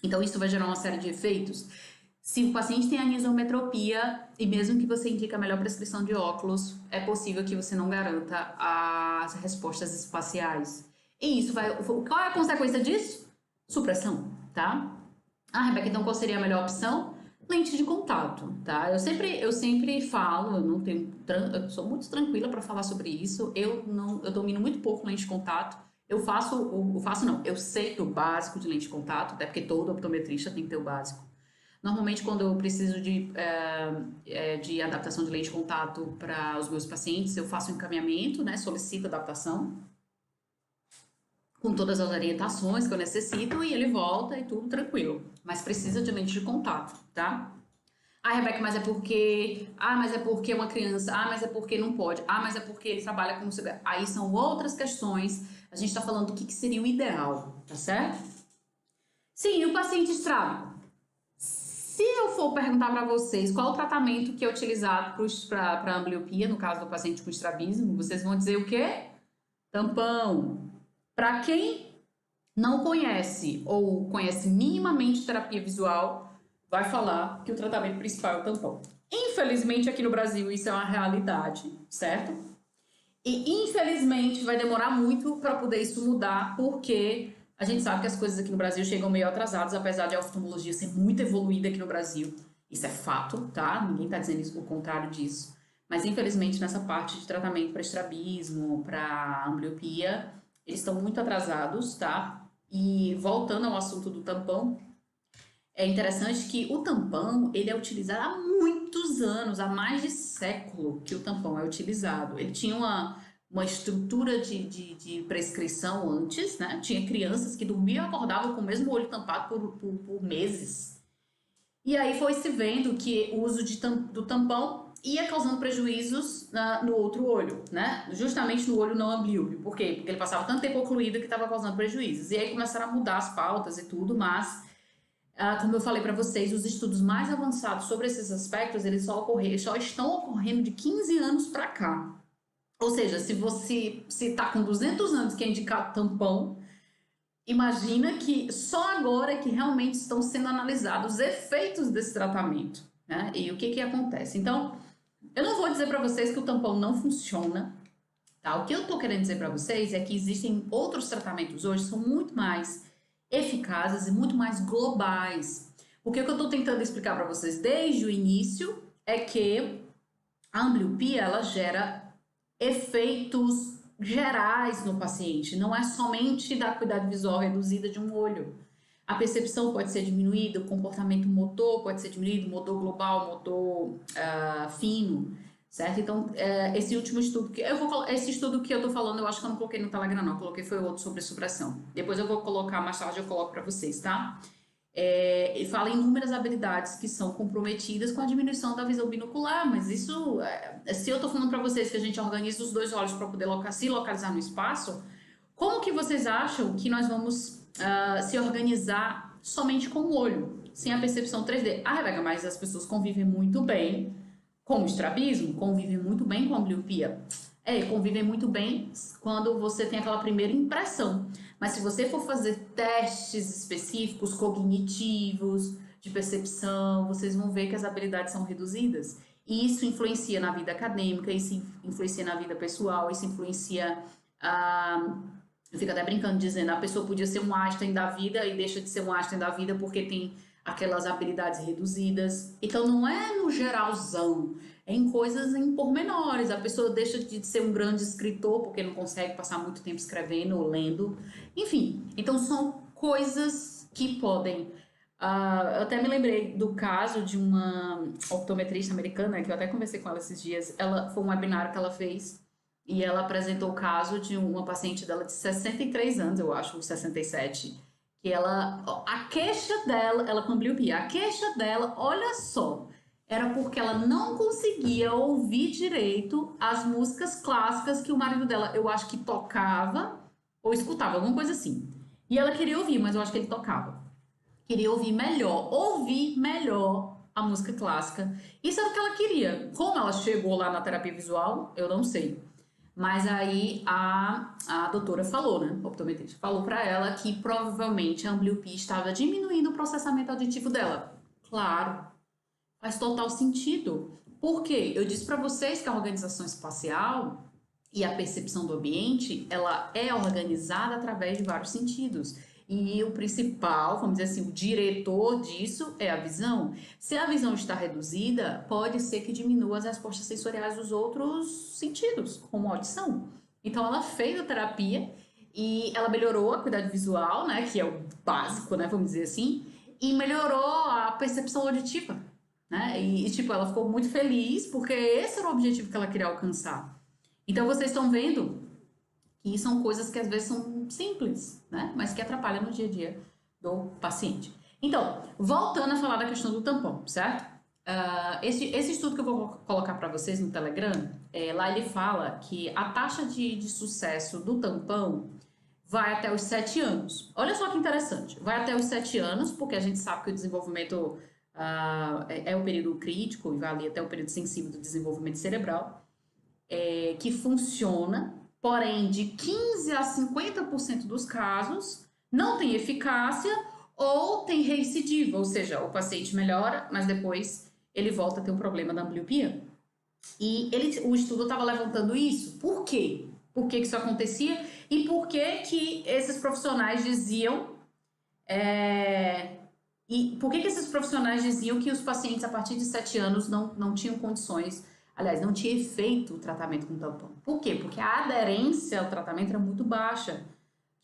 Então, isso vai gerar uma série de efeitos. Se o paciente tem anisometropia, e mesmo que você indique a melhor prescrição de óculos, é possível que você não garanta as respostas espaciais. E isso vai... Qual é a consequência disso? Supressão, tá? Rebeca, então qual seria a melhor opção? Lente de contato, tá? Eu sempre falo, eu sou muito tranquila para falar sobre isso. Eu domino muito pouco lente de contato. Eu sei do básico de lente de contato, até porque todo optometrista tem que ter o básico. Normalmente, quando eu preciso de adaptação de lente de contato para os meus pacientes, eu faço um encaminhamento, né? Solicito adaptação, com todas as orientações que eu necessito, e ele volta e tudo tranquilo. Mas precisa de lente de contato, tá? Rebeca, mas é porque uma criança, mas é porque não pode, mas é porque ele trabalha com... Aí são outras questões, a gente tá falando do que seria o ideal, tá certo? Sim, o paciente estrábico. Se eu for perguntar para vocês qual o tratamento que é utilizado para ambliopia, no caso do paciente com estrabismo, vocês vão dizer o quê? Tampão. Para quem não conhece ou conhece minimamente terapia visual, vai falar que o tratamento principal é o tampão. Infelizmente, aqui no Brasil, isso é uma realidade, certo? E, infelizmente, vai demorar muito para poder isso mudar, porque a gente sabe que as coisas aqui no Brasil chegam meio atrasadas, apesar de a oftalmologia ser muito evoluída aqui no Brasil. Isso é fato, tá? Ninguém está dizendo o contrário disso. Mas, infelizmente, nessa parte de tratamento para estrabismo, para ambliopia, eles estão muito atrasados, tá? E voltando ao assunto do tampão, é interessante que o tampão, ele é utilizado há muitos anos, há mais de século que o tampão é utilizado. Ele tinha uma estrutura de prescrição antes, né? Tinha crianças que dormiam e acordavam com o mesmo olho tampado por meses. E aí foi se vendo que o uso do tampão ia causando prejuízos no outro olho, né? Justamente no olho não amblíope. Por quê? Porque ele passava tanto tempo ocluído que estava causando prejuízos. E aí começaram a mudar as pautas e tudo, mas, como eu falei para vocês, os estudos mais avançados sobre esses aspectos, eles só estão ocorrendo de 15 anos para cá. Ou seja, se você está com 200 anos que é indicado tampão, imagina que só agora que realmente estão sendo analisados os efeitos desse tratamento, né? E o que acontece? Então, eu não vou dizer para vocês que o tampão não funciona, tá? O que eu tô querendo dizer para vocês é que existem outros tratamentos hoje que são muito mais eficazes e muito mais globais. Porque o que eu tô tentando explicar para vocês desde o início é que a ambliopia, ela gera efeitos gerais no paciente, não é somente da acuidade visual reduzida de um olho. A percepção pode ser diminuída, o comportamento motor pode ser diminuído, motor global, motor fino, certo? Então, esse último estudo, esse estudo que eu tô falando, eu acho que eu não coloquei no Telegram não, eu coloquei foi outro sobre supressão. Depois eu vou colocar, mais tarde eu coloco para vocês, tá? Ele fala em inúmeras habilidades que são comprometidas com a diminuição da visão binocular, mas isso, se eu estou falando para vocês que a gente organiza os dois olhos para poder se localizar no espaço, como que vocês acham que nós vamos se organizar somente com o olho, sem a percepção 3D? Rebeca, mas as pessoas convivem muito bem com o estrabismo, convivem muito bem com a ambliopia. Convivem muito bem quando você tem aquela primeira impressão. Mas se você for fazer testes específicos, cognitivos, de percepção, vocês vão ver que as habilidades são reduzidas. E isso influencia na vida acadêmica, isso influencia na vida pessoal, isso influencia... eu fico até brincando dizendo, a pessoa podia ser um Einstein da vida e deixa de ser um Einstein da vida porque tem aquelas habilidades reduzidas. Então não é no geralzão, é em coisas em pormenores. A pessoa deixa de ser um grande escritor porque não consegue passar muito tempo escrevendo ou lendo. Enfim, então são coisas que podem... eu até me lembrei do caso de uma optometrista americana, que eu até conversei com ela esses dias. Foi um webinar que ela fez e ela apresentou o caso de uma paciente dela de 63 anos, eu acho, ou 67, que a queixa dela, ela com ambliopia, a queixa dela, olha só, era porque ela não conseguia ouvir direito as músicas clássicas que o marido dela, eu acho que tocava ou escutava, alguma coisa assim. E ela queria ouvir, mas eu acho que ele tocava. Queria ouvir melhor a música clássica. Isso era o que ela queria. Como ela chegou lá na terapia visual, eu não sei. Mas aí a doutora falou, né, o optometrista, falou para ela que provavelmente a ambliopia estava diminuindo o processamento auditivo dela. Claro, faz total sentido. Por quê? Eu disse para vocês que a organização espacial e a percepção do ambiente, ela é organizada através de vários sentidos. E o principal, vamos dizer assim, o diretor disso é a visão. Se a visão está reduzida, pode ser que diminua as respostas sensoriais dos outros sentidos, como a audição. Então, ela fez a terapia e ela melhorou a acuidade visual, né, que é o básico, né, vamos dizer assim, e melhorou a percepção auditiva, né, tipo, ela ficou muito feliz porque esse era o objetivo que ela queria alcançar. Então, vocês estão vendo que são coisas que às vezes são simples, né? Mas que atrapalham no dia a dia do paciente. Então, voltando a falar da questão do tampão, certo? Esse estudo que eu vou colocar para vocês no Telegram, lá ele fala que a taxa de sucesso do tampão vai até os 7 anos. Olha só que interessante. Vai até os 7 anos, porque a gente sabe que o desenvolvimento é o período crítico e vai ali até o período sensível do desenvolvimento cerebral, que funciona. Porém, de 15% a 50% dos casos não tem eficácia ou tem recidiva, ou seja, o paciente melhora, mas depois ele volta a ter um problema da ambliopia. E o estudo estava levantando isso. Por quê? Por que isso acontecia? E por que esses profissionais diziam... por que esses profissionais diziam que os pacientes a partir de 7 anos não tinham condições... Aliás, não tinha efeito o tratamento com tampão. Por quê? Porque a aderência ao tratamento era muito baixa.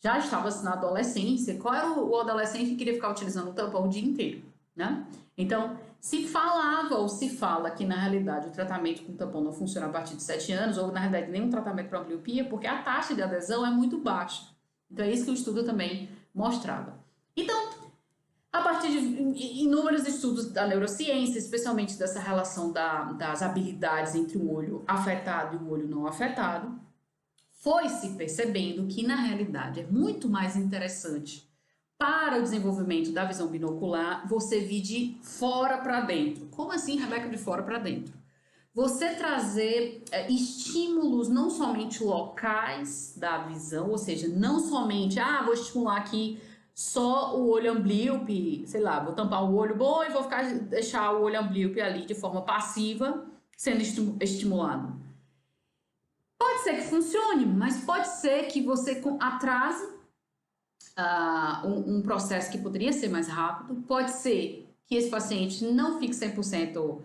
Já estava na adolescência. Qual era o adolescente que queria ficar utilizando o tampão o dia inteiro, né? Então, se falava ou se fala que, na realidade, o tratamento com tampão não funciona a partir de 7 anos, ou, na realidade, nenhum tratamento para ambliopia, porque a taxa de adesão é muito baixa. Então, é isso que o estudo também mostrava. Então, a partir de inúmeros estudos da neurociência, especialmente dessa relação das habilidades entre um olho afetado e um olho não afetado, foi se percebendo que, na realidade, é muito mais interessante para o desenvolvimento da visão binocular você vir de fora para dentro. Como assim, Rebeca, de fora para dentro? Você trazer estímulos não somente locais da visão, ou seja, não somente, vou estimular aqui só o olho amblíope, sei lá, vou tampar o olho bom e vou deixar o olho amblíope ali de forma passiva, sendo estimulado. Pode ser que funcione, mas pode ser que você atrase um processo que poderia ser mais rápido. Pode ser que esse paciente não fique 100%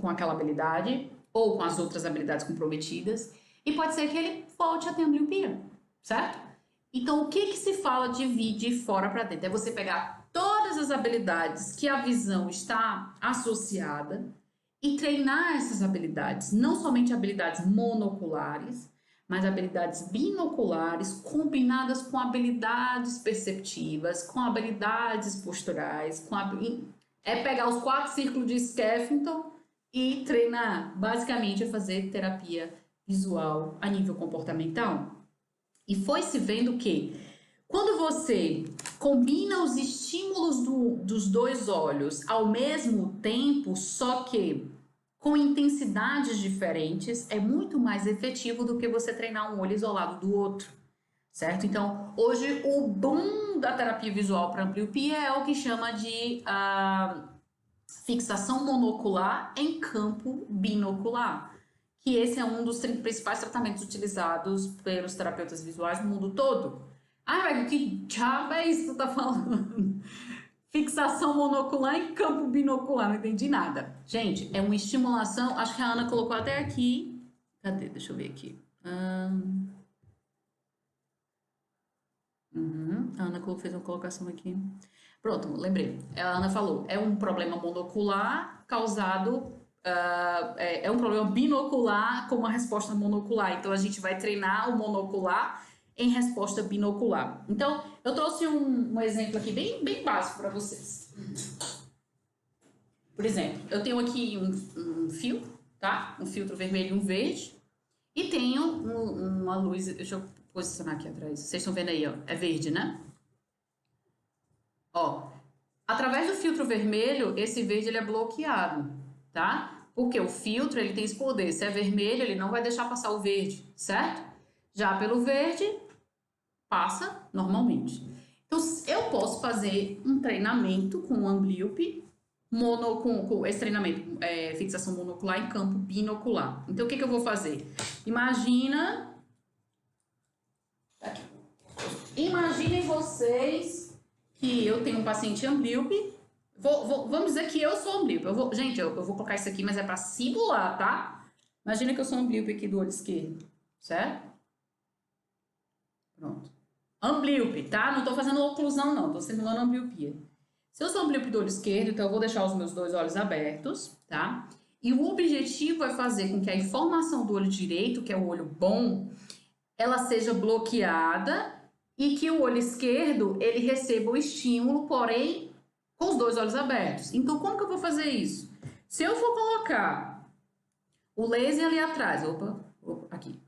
com aquela habilidade ou com as outras habilidades comprometidas. E pode ser que ele volte a ter ambliopia, certo? Então, o que se fala de vir de fora para dentro? É você pegar todas as habilidades que a visão está associada e treinar essas habilidades, não somente habilidades monoculares, mas habilidades binoculares combinadas com habilidades perceptivas, com habilidades posturais, é pegar os 4 círculos de Skeffington e treinar. Basicamente é fazer terapia visual a nível comportamental. E foi se vendo que quando você combina os estímulos dos 2 olhos ao mesmo tempo, só que com intensidades diferentes, é muito mais efetivo do que você treinar um olho isolado do outro, certo? Então, hoje o boom da terapia visual para ambliopia é o que chama de fixação monocular em campo binocular, que esse é um dos principais tratamentos utilizados pelos terapeutas visuais no mundo todo. Mas que diabo é isso que tu tá falando? Fixação monocular em campo binocular, não entendi nada. Gente, é uma estimulação, acho que a Ana colocou até aqui. Cadê? Deixa eu ver aqui. A Ana fez uma colocação aqui. Pronto, lembrei. A Ana falou, é um problema monocular causado... é um problema binocular com uma resposta monocular. Então, a gente vai treinar o monocular em resposta binocular. Então, eu trouxe um exemplo aqui bem básico para vocês. Por exemplo, eu tenho aqui um filtro, tá? Um filtro vermelho e um verde. E tenho uma luz... Deixa eu posicionar aqui atrás. Vocês estão vendo aí, ó? É verde, né? Ó, através do filtro vermelho, esse verde ele é bloqueado, tá? Porque o filtro ele tem esse poder. Se é vermelho, ele não vai deixar passar o verde, certo? Já pelo verde, passa normalmente. Então, eu posso fazer um treinamento com o amblíope, com esse treinamento, fixação monocular em campo binocular. Então, o que eu vou fazer? Imaginem vocês que eu tenho um paciente amblíope. Vamos dizer que eu sou amblíope. Gente, eu vou colocar isso aqui, mas é para simular, tá? Imagina que eu sou amblíope aqui do olho esquerdo, certo? Pronto. Amblíope, tá? Não tô fazendo oclusão, não. Tô simulando ambliopia. Se eu sou amblíope do olho esquerdo, então eu vou deixar os meus 2 olhos abertos, tá? E o objetivo é fazer com que a informação do olho direito, que é o olho bom, ela seja bloqueada e que o olho esquerdo, ele receba o estímulo, porém, com os 2 olhos abertos. Então, como que eu vou fazer isso? Se eu for colocar o laser ali atrás, aqui,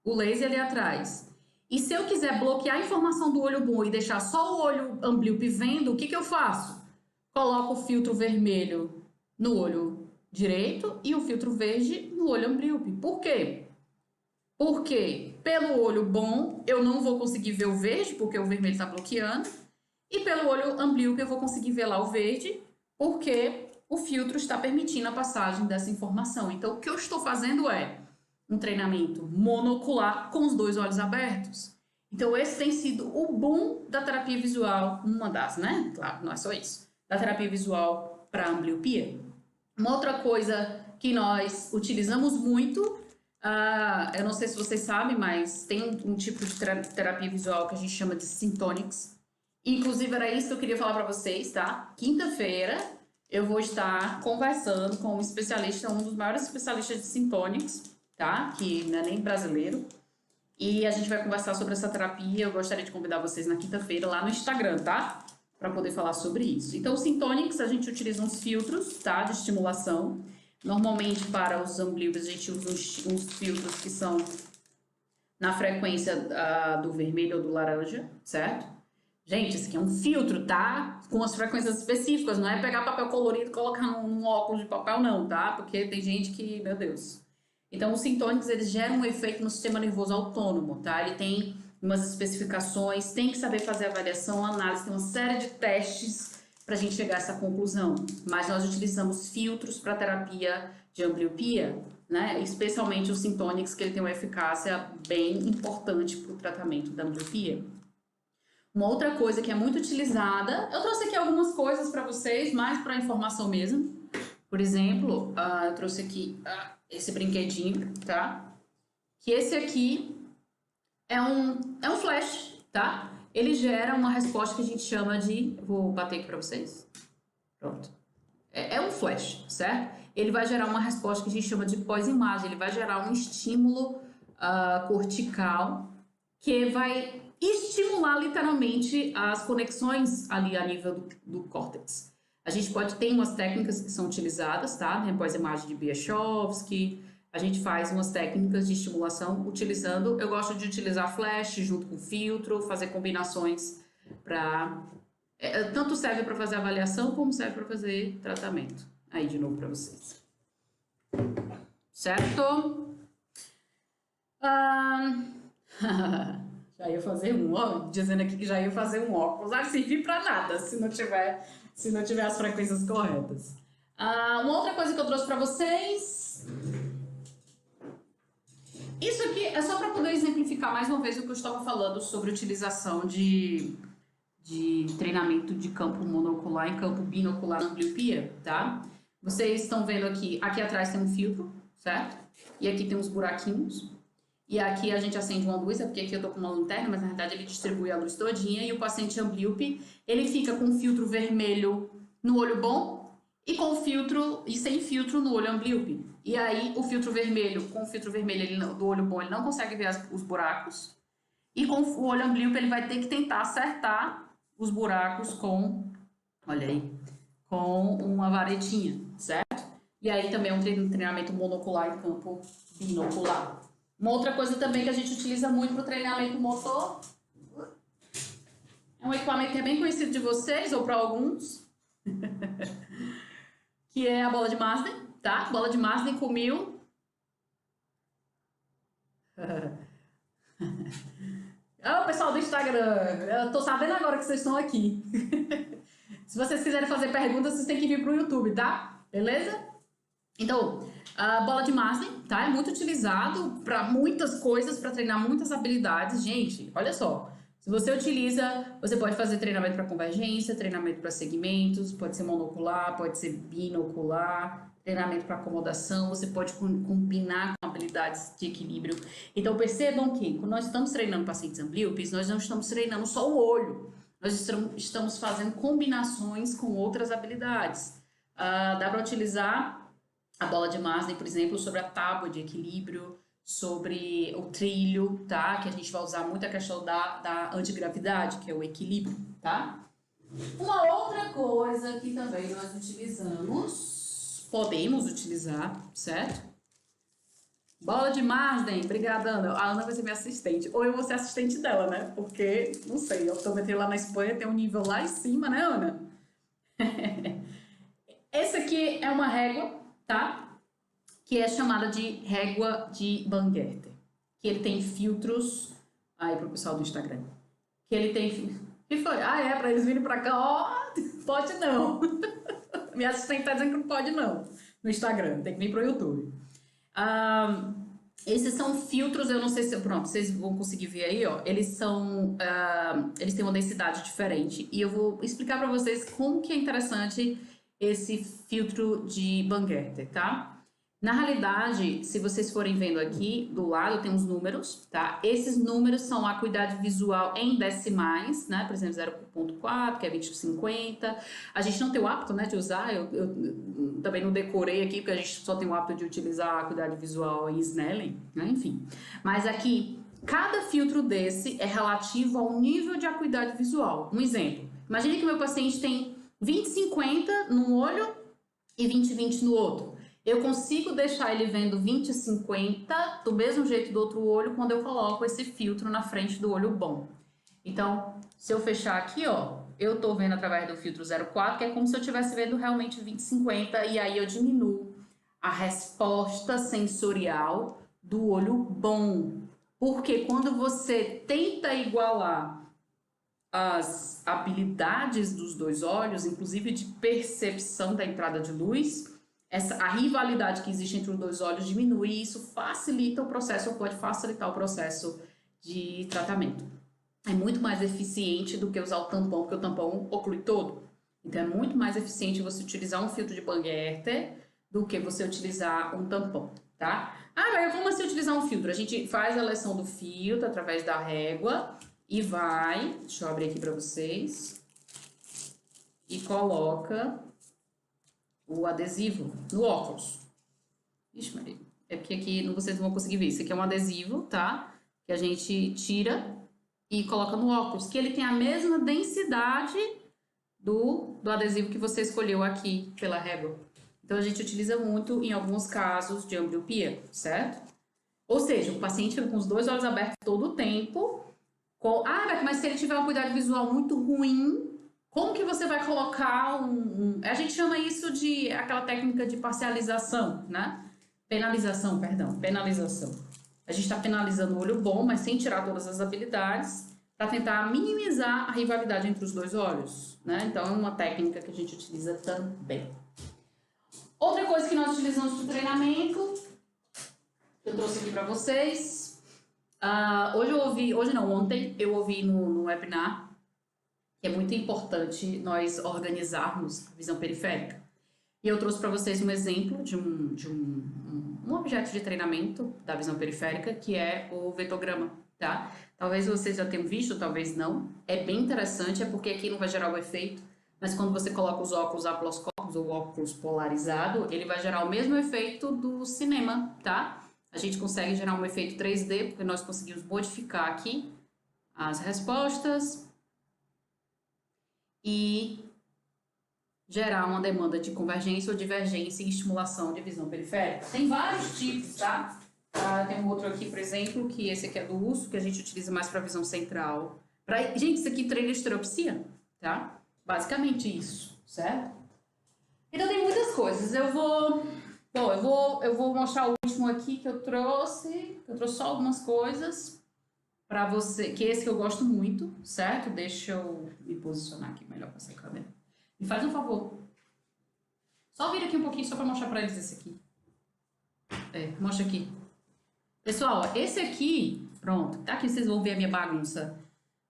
o laser ali atrás, e se eu quiser bloquear a informação do olho bom e deixar só o olho amblíope vendo, o que eu faço? Coloco o filtro vermelho no olho direito e o filtro verde no olho amblíope. Por quê? Porque pelo olho bom eu não vou conseguir ver o verde, porque o vermelho está bloqueando. E pelo olho amblíope eu vou conseguir ver lá o verde, porque o filtro está permitindo a passagem dessa informação. Então, o que eu estou fazendo é um treinamento monocular com os 2 olhos abertos. Então, esse tem sido o boom da terapia visual, uma das, né? Claro, não é só isso. Da terapia visual para ambliopia. Uma outra coisa que nós utilizamos muito, eu não sei se vocês sabem, mas tem um tipo de terapia visual que a gente chama de Syntonics. Inclusive, era isso que eu queria falar para vocês, tá? Quinta-feira eu vou estar conversando com um especialista, um dos maiores especialistas de Sintonics, tá? Que não é nem brasileiro. E a gente vai conversar sobre essa terapia. Eu gostaria de convidar vocês na quinta-feira lá no Instagram, tá? Para poder falar sobre isso. Então, o Sintonics, a gente utiliza uns filtros, tá? De estimulação. Normalmente, para os ambliopes, a gente usa uns filtros que são na frequência do vermelho ou do laranja, certo? Gente, esse aqui é um filtro, tá? Com as frequências específicas, não é pegar papel colorido e colocar num óculos de papel, não, tá? Porque tem gente que, meu Deus. Então, os sintônicos, eles geram um efeito no sistema nervoso autônomo, tá? Ele tem umas especificações, tem que saber fazer avaliação, análise, tem uma série de testes pra gente chegar a essa conclusão. Mas nós utilizamos filtros para terapia de ambliopia, né? Especialmente os sintônicos, que ele tem uma eficácia bem importante para o tratamento da ambliopia. Uma outra coisa que é muito utilizada, eu trouxe aqui algumas coisas para vocês, mais para informação mesmo. Por exemplo, eu trouxe aqui esse brinquedinho, tá? Que esse aqui é um flash, tá? Ele gera uma resposta que a gente chama de... Vou bater aqui para vocês. Pronto. É um flash, certo? Ele vai gerar uma resposta que a gente chama de pós-imagem. Ele vai gerar um estímulo cortical que vai estimular literalmente as conexões ali a nível do córtex. A gente ter umas técnicas que são utilizadas, tá? Tem a pós-imagem de Bieshowski, a gente faz umas técnicas de estimulação utilizando, eu gosto de utilizar flash junto com filtro, fazer combinações para... tanto serve para fazer avaliação como serve para fazer tratamento. Aí de novo para vocês. Certo? Já ia fazer dizendo aqui que já ia fazer um óculos. Não vai servir para nada se não tiver as frequências corretas. Uma outra coisa que eu trouxe para vocês. Isso aqui é só para poder exemplificar mais uma vez o que eu estava falando sobre utilização de treinamento de campo monocular e campo binocular na ambliopia, tá? Vocês estão vendo aqui atrás tem um filtro, certo? E aqui tem uns buraquinhos. E aqui a gente acende uma luz, é porque aqui eu tô com uma lanterna, mas na verdade ele distribui a luz todinha. E o paciente amblíope, ele fica com um filtro vermelho no olho bom e com filtro e sem filtro no olho amblíope. E aí o filtro vermelho, com o filtro vermelho do olho bom, ele não consegue ver os buracos. E com o olho amblíope ele vai ter que tentar acertar os buracos com, olha aí, com uma varetinha, certo? E aí também é um treinamento monocular em campo binocular. Uma outra coisa também que a gente utiliza muito para o treinamento motor é um equipamento que é bem conhecido de vocês, ou para alguns, que é a bola de Marsden, tá? Bola de Marsden com 1000. Pessoal do Instagram, eu tô sabendo agora que vocês estão aqui. Se vocês quiserem fazer perguntas, vocês têm que vir pro YouTube, tá? Beleza? Então, a bola de Marsden, tá? É muito utilizado para muitas coisas, para treinar muitas habilidades. Gente, olha só. Se você utiliza, você pode fazer treinamento para convergência, treinamento para segmentos, pode ser monocular, pode ser binocular, treinamento para acomodação, você pode combinar com habilidades de equilíbrio. Então, percebam que quando nós estamos treinando pacientes amblíopes, nós não estamos treinando só o olho, nós estamos fazendo combinações com outras habilidades. Dá para utilizar a bola de Marsden, por exemplo, sobre a tábua de equilíbrio, sobre o trilho, tá? Que a gente vai usar muito a questão da antigravidade, que é o equilíbrio, tá? Uma outra coisa que também nós podemos utilizar, certo? Bola de Marsden, obrigada, Ana. A Ana vai ser minha assistente, ou eu vou ser assistente dela, né? Porque, não sei, eu também lá na Espanha, tem um nível lá em cima, né, Ana? Esse aqui é uma régua, tá? Que é chamada de régua de Bangerter. Que ele tem filtros... Aí, pro pessoal do Instagram. Que ele tem... que foi? Pra eles virem pra cá, pode não. Minha assistente tá dizendo que não pode não. No Instagram, tem que vir pro YouTube. Esses são filtros, eu não sei se... Pronto, vocês vão conseguir ver aí, ó. Eles têm uma densidade diferente. E eu vou explicar pra vocês como que é interessante esse filtro de Bangerter, tá? Na realidade, se vocês forem vendo aqui, do lado tem uns números, tá? Esses números são a acuidade visual em decimais, né? Por exemplo, 0,4, que é 20/50. A gente não tem o hábito, né, de usar, eu também não decorei aqui, porque a gente só tem o hábito de utilizar a acuidade visual em Snellen, né? Enfim. Mas aqui, cada filtro desse é relativo ao nível de acuidade visual. Um exemplo, imagine que o meu paciente tem 20/50 num olho e 20/20 no outro. Eu consigo deixar ele vendo 20/50 do mesmo jeito do outro olho quando eu coloco esse filtro na frente do olho bom. Então, se eu fechar aqui, ó, eu tô vendo através do filtro 0,4, que é como se eu estivesse vendo realmente 20/50, e aí eu diminuo a resposta sensorial do olho bom. Porque quando você tenta igualar as habilidades dos dois olhos, inclusive de percepção da entrada de luz, a rivalidade que existe entre os dois olhos diminui e isso facilita o processo, ou pode facilitar o processo de tratamento. É muito mais eficiente do que usar o tampão, porque o tampão oclui todo. Então é muito mais eficiente você utilizar um filtro de Bangerter do que você utilizar um tampão, tá? Ah, mas como assim utilizar um filtro? A gente faz a eleição do filtro através da régua e vai, deixa eu abrir aqui para vocês, e coloca o adesivo no óculos. Ixi, Maria, é porque aqui vocês não vão conseguir ver. Isso aqui é um adesivo, tá? Que a gente tira e coloca no óculos, que ele tem a mesma densidade do adesivo que você escolheu aqui pela régua. Então, a gente utiliza muito em alguns casos de ambliopia, certo? Ou seja, o paciente fica com os dois olhos abertos todo o tempo. Mas se ele tiver uma cuidado visual muito ruim, como que você vai colocar A gente chama isso de aquela técnica de parcialização, né? Penalização. A gente está penalizando o olho bom, mas sem tirar todas as habilidades, para tentar minimizar a rivalidade entre os dois olhos, né? Então, é uma técnica que a gente utiliza também. Outra coisa que nós utilizamos para o treinamento, que eu trouxe aqui para vocês. Ontem eu ouvi no webinar que é muito importante nós organizarmos a visão periférica. E eu trouxe para vocês um exemplo de um objeto de treinamento da visão periférica, que é o vetograma, tá? Talvez vocês já tenham visto, talvez não. É bem interessante, é porque aqui não vai gerar o efeito, mas quando você coloca os óculos aploscópicos ou óculos polarizado, ele vai gerar o mesmo efeito do cinema, tá? A gente consegue gerar um efeito 3D, porque nós conseguimos modificar aqui as respostas e gerar uma demanda de convergência ou divergência e estimulação de visão periférica. Tem vários tipos, tá? Tem um outro aqui, por exemplo, que esse aqui é do urso, que a gente utiliza mais para visão central. Gente, isso aqui treina estereopsia, tá? Basicamente isso, certo? Então tem muitas coisas. Eu vou mostrar o último aqui que eu trouxe. Eu trouxe só algumas coisas para você, que esse que eu gosto muito, certo? Deixa eu me posicionar aqui melhor com essa câmera. Me faz um favor. Só vira aqui um pouquinho só para mostrar para eles esse aqui. Mostra aqui. Pessoal, esse aqui, pronto, tá aqui, vocês vão ver a minha bagunça.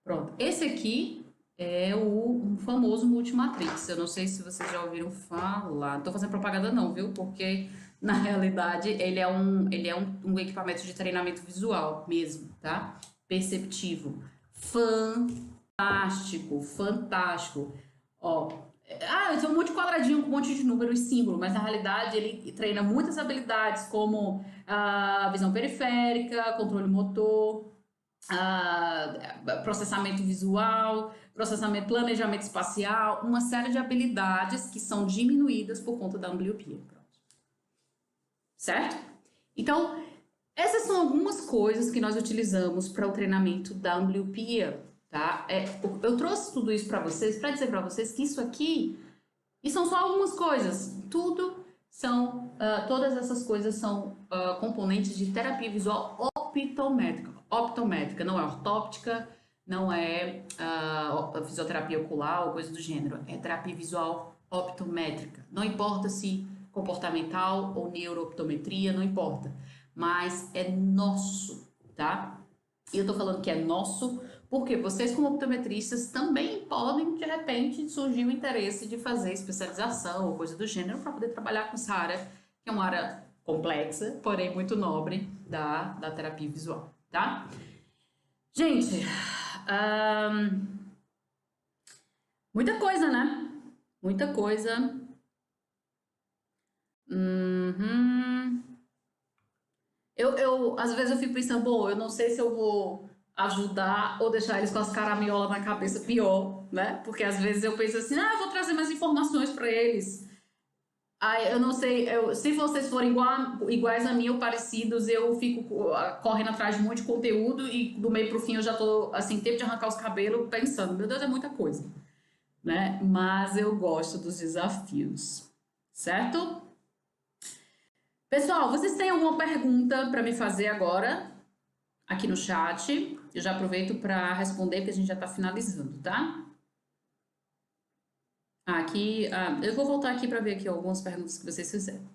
Pronto, esse aqui é o famoso Multimatrix. Eu não sei se vocês já ouviram falar. Não tô fazendo propaganda não, viu? Porque, na realidade, ele é um equipamento de treinamento visual mesmo, tá? Perceptivo. Fantástico. Ó, tem um monte de quadradinho com um monte de número e símbolo, mas na realidade ele treina muitas habilidades como a visão periférica, controle motor, processamento visual, planejamento espacial, uma série de habilidades que são diminuídas por conta da ambliopia. Certo? Então, essas são algumas coisas que nós utilizamos para o treinamento da ambliopia, tá? Eu trouxe tudo isso para vocês, para dizer para vocês que isso aqui, e são só algumas coisas, todas essas coisas são componentes de terapia visual optométrica, não é ortóptica, não é fisioterapia ocular ou coisa do gênero, é terapia visual optométrica. Não importa se comportamental ou neurooptometria, não importa, mas é nosso, tá? E eu tô falando que é nosso porque vocês, como optometristas, também podem, de repente, surgir o interesse de fazer especialização ou coisa do gênero para poder trabalhar com essa área, que é uma área complexa, porém muito nobre da terapia visual, tá? Gente, muita coisa, né? Muita coisa. Às vezes eu fico pensando, bom, eu não sei se eu vou ajudar ou deixar eles com as caraminholas na cabeça pior, né? Porque às vezes eu penso assim, eu vou trazer mais informações para eles. Eu não sei, se vocês forem iguais a mim ou parecidos, eu fico correndo atrás de um monte de conteúdo e do meio pro fim eu já tô, assim, tempo de arrancar os cabelos pensando, meu Deus, é muita coisa, né? Mas eu gosto dos desafios, certo? Pessoal, vocês têm alguma pergunta para me fazer agora aqui no chat? Eu já aproveito para responder, porque a gente já está finalizando, tá? Eu vou voltar aqui para ver aqui algumas perguntas que vocês fizeram.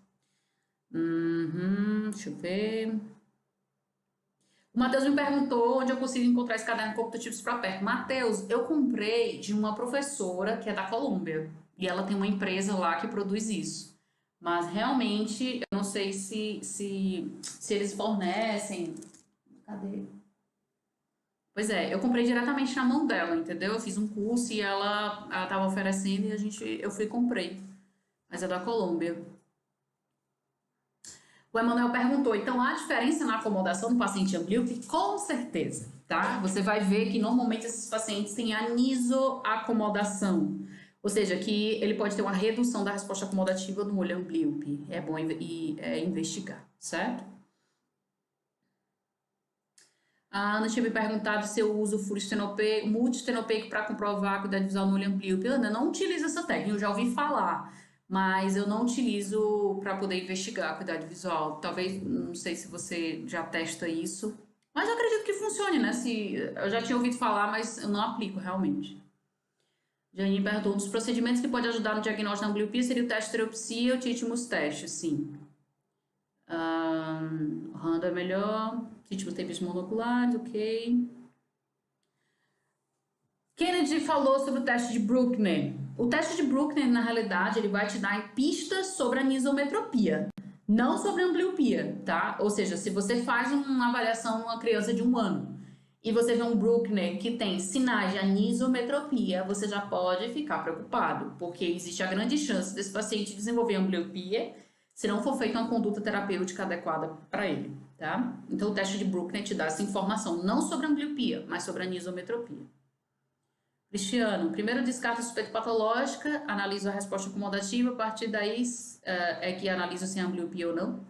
Deixa eu ver. O Matheus me perguntou onde eu consigo encontrar esse caderno computativos para perto. Matheus, eu comprei de uma professora que é da Colômbia. E ela tem uma empresa lá que produz isso. Mas realmente, eu não sei se eles fornecem. Cadê? Pois é, eu comprei diretamente na mão dela, entendeu? Eu fiz um curso e ela tava oferecendo e eu fui e comprei. Mas é da Colômbia. O Emanuel perguntou, então há diferença na acomodação do paciente amblíope? Com certeza, tá? Você vai ver que normalmente esses pacientes têm anisoacomodação, ou seja, que ele pode ter uma redução da resposta acomodativa no olho amblíope. É bom investigar, certo? A Ana tinha me perguntado se eu uso furo multiestenopeico para comprovar a acuidade visual no olho amblíope. Ana, não utilizo essa técnica, eu já ouvi falar, mas eu não utilizo para poder investigar a acuidade visual. Talvez, não sei se você já testa isso, mas eu acredito que funcione, né? Eu já tinha ouvido falar, mas eu não aplico realmente. Janine perguntou, um dos procedimentos que pode ajudar no diagnóstico da ambliopia seria o teste de estereopsia ou Titmus teste, sim. Randa é melhor. Titmus tem monoculares, ok. Kennedy falou sobre o teste de Bruckner. O teste de Bruckner, na realidade, ele vai te dar pistas sobre a anisometropia, não sobre a ambliopia, tá? Ou seja, se você faz uma avaliação numa criança de 1 ano e você vê um Bruckner que tem sinais de anisometropia, você já pode ficar preocupado, porque existe a grande chance desse paciente desenvolver ambliopia se não for feita uma conduta terapêutica adequada para ele, tá? Então, o teste de Bruckner te dá essa informação, não sobre a ambliopia, mas sobre a anisometropia. Cristiano, primeiro descarta a suspeita patológica, analisa a resposta acomodativa, a partir daí é que analisa se é ambliopia ou não.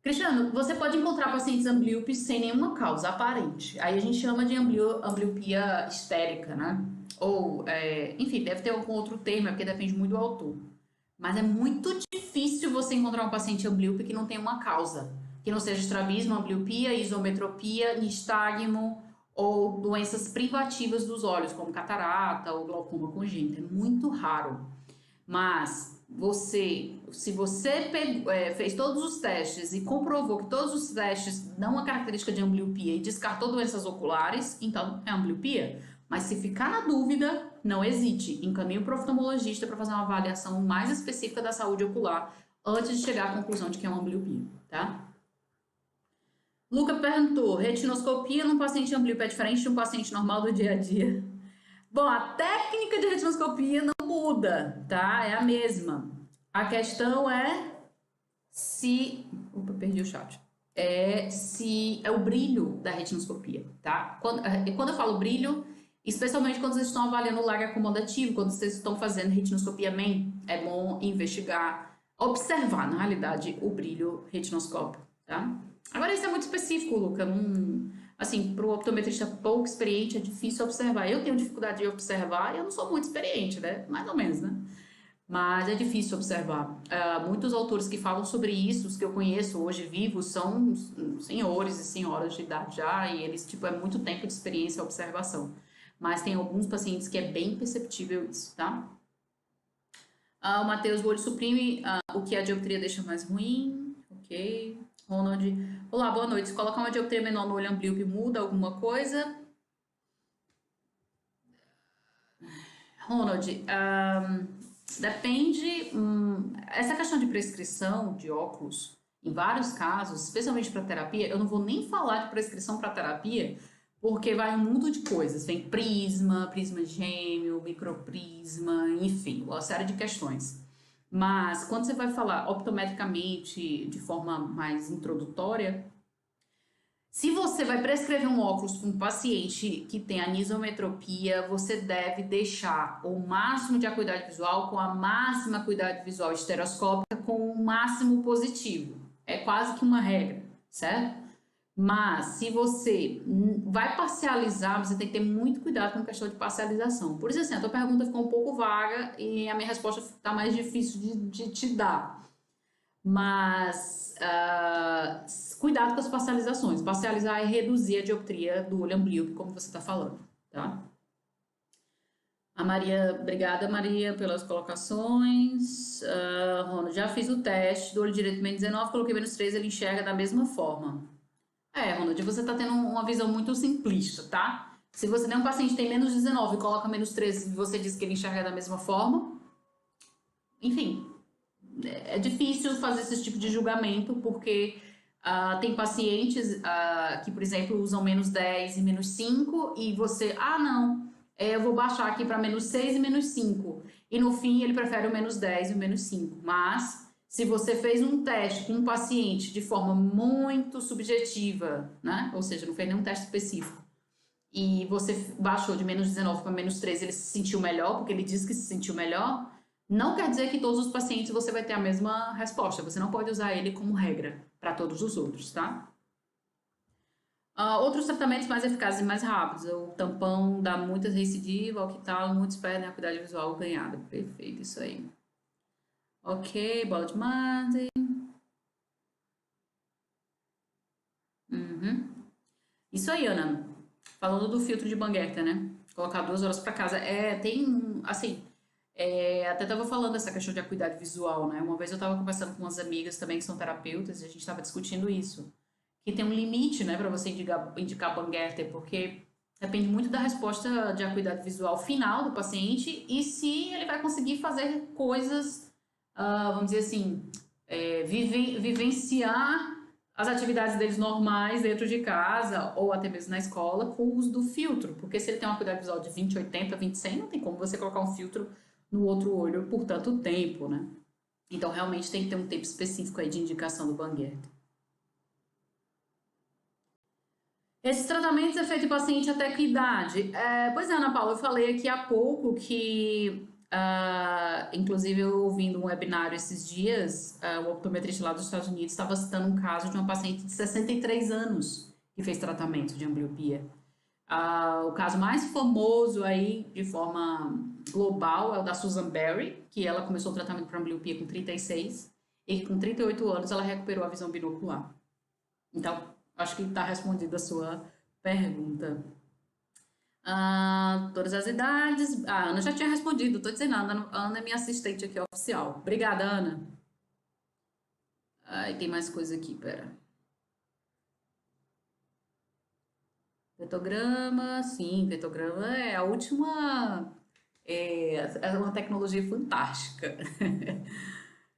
Cristiano, você pode encontrar pacientes amblíopes sem nenhuma causa aparente. Aí a gente chama de ambliopia histérica, né? Ou, enfim, deve ter algum outro termo, porque depende muito do autor. Mas é muito difícil você encontrar um paciente amblíope que não tenha uma causa. Que não seja estrabismo, ambliopia, isometropia, nistagmo ou doenças privativas dos olhos, como catarata ou glaucoma congênito. É muito raro. Mas se você fez todos os testes e comprovou que todos os testes dão uma característica de ambliopia e descartou doenças oculares, então é ambliopia. Mas se ficar na dúvida, não hesite, encaminhe o oftalmologista para fazer uma avaliação mais específica da saúde ocular antes de chegar à conclusão de que é uma ambliopia, tá? Luca perguntou, retinoscopia num paciente amblíope é diferente de um paciente normal do dia a dia? Bom, a técnica de retinoscopia não muda, tá? É a mesma. A questão é se... Opa, perdi o chat. Se é o brilho da retinoscopia, tá? Quando eu falo brilho, especialmente quando vocês estão avaliando o lag acomodativo, quando vocês estão fazendo retinoscopia MEM, é bom investigar, observar, na realidade, o brilho retinoscópico, tá? Agora, isso é muito específico, Luca. Assim, para o optometrista pouco experiente, é difícil observar. Eu tenho dificuldade de observar e eu não sou muito experiente, né? Mais ou menos, né? Mas é difícil observar. Muitos autores que falam sobre isso, os que eu conheço hoje vivos, são senhores e senhoras de idade já, e eles, é muito tempo de experiência e observação. Mas tem alguns pacientes que é bem perceptível isso, tá? O Matheus, o olho suprime o que a dioptria deixa mais ruim. Ok. Ronald, olá, boa noite. Se colocar uma dioptria menor no olho amblíope, muda alguma coisa? Ronald, Depende. Essa questão de prescrição de óculos, em vários casos, especialmente para terapia, eu não vou nem falar de prescrição para terapia, porque vai um mundo de coisas. Vem prisma, prisma gêmeo, microprisma, enfim, uma série de questões. Mas quando você vai falar optometricamente, de forma mais introdutória, se você vai prescrever um óculos para um paciente que tem anisometropia, você deve deixar o máximo de acuidade visual com a máxima acuidade visual estereoscópica com o máximo positivo. É quase que uma regra, certo? Mas se você vai parcializar, você tem que ter muito cuidado com a questão de parcialização. Por isso, assim, a tua pergunta ficou um pouco vaga e a minha resposta está mais difícil de te dar. Mas cuidado com as parcializações. Parcializar é reduzir a dioptria do olho amblíope, como você está falando, tá? A Maria, obrigada Maria pelas colocações. Ronald, já fiz o teste do olho direito menos 19, coloquei menos 3, ele enxerga da mesma forma. Ronald, você está tendo uma visão muito simplista, tá? Se você tem um paciente que tem menos 19 e coloca menos 13 e você diz que ele enxerga da mesma forma, enfim, é difícil fazer esse tipo de julgamento, porque tem pacientes que, por exemplo, usam menos 10 e menos 5 e você, não, eu vou baixar aqui para menos 6 e menos 5. E no fim ele prefere o menos 10 e o menos 5. Mas se você fez um teste com um paciente de forma muito subjetiva, né? Ou seja, não fez nenhum teste específico, e você baixou de menos 19 para menos 13, ele se sentiu melhor, porque ele disse que se sentiu melhor, não quer dizer que todos os pacientes você vai ter a mesma resposta. Você não pode usar ele como regra para todos os outros, tá? Outros tratamentos mais eficazes e mais rápidos. O tampão dá muita recidiva, o que tal, muitos perdem a acuidade visual ganhada. Perfeito, isso aí. Ok, bola de Martin. Isso aí, Ana. Falando do filtro de Bangerter, né? Colocar 2 horas para casa. Tem, assim, até tava falando essa questão de acuidade visual, né? Uma vez eu tava conversando com umas amigas também que são terapeutas e a gente tava discutindo isso. Que tem um limite, né, para você indicar Bangerter, porque depende muito da resposta de acuidade visual final do paciente e se ele vai conseguir fazer coisas, vamos dizer assim, vivenciar as atividades deles normais dentro de casa ou até mesmo na escola com o uso do filtro, porque se ele tem uma acuidade visual de 20/80, 20/100, não tem como você colocar um filtro no outro olho por tanto tempo, né? Então, realmente tem que ter um tempo específico aí de indicação do Bangerter. Esses tratamentos é feito em paciente até que idade? Pois é, Ana Paula, eu falei aqui há pouco que, inclusive eu ouvindo um webinário esses dias, o optometrista lá dos Estados Unidos estava citando um caso de uma paciente de 63 anos que fez tratamento de ambliopia. O caso mais famoso aí, de forma global, é o da Susan Berry, que ela começou o tratamento para ambliopia com 36 e que com 38 anos ela recuperou a visão binocular. Então, acho que está respondida a sua pergunta. Todas as idades. A Ana já tinha respondido, estou dizendo, a Ana é minha assistente aqui oficial. Obrigada, Ana. E tem mais coisa aqui, pera. Petograma, sim, petograma é a última. É uma tecnologia fantástica.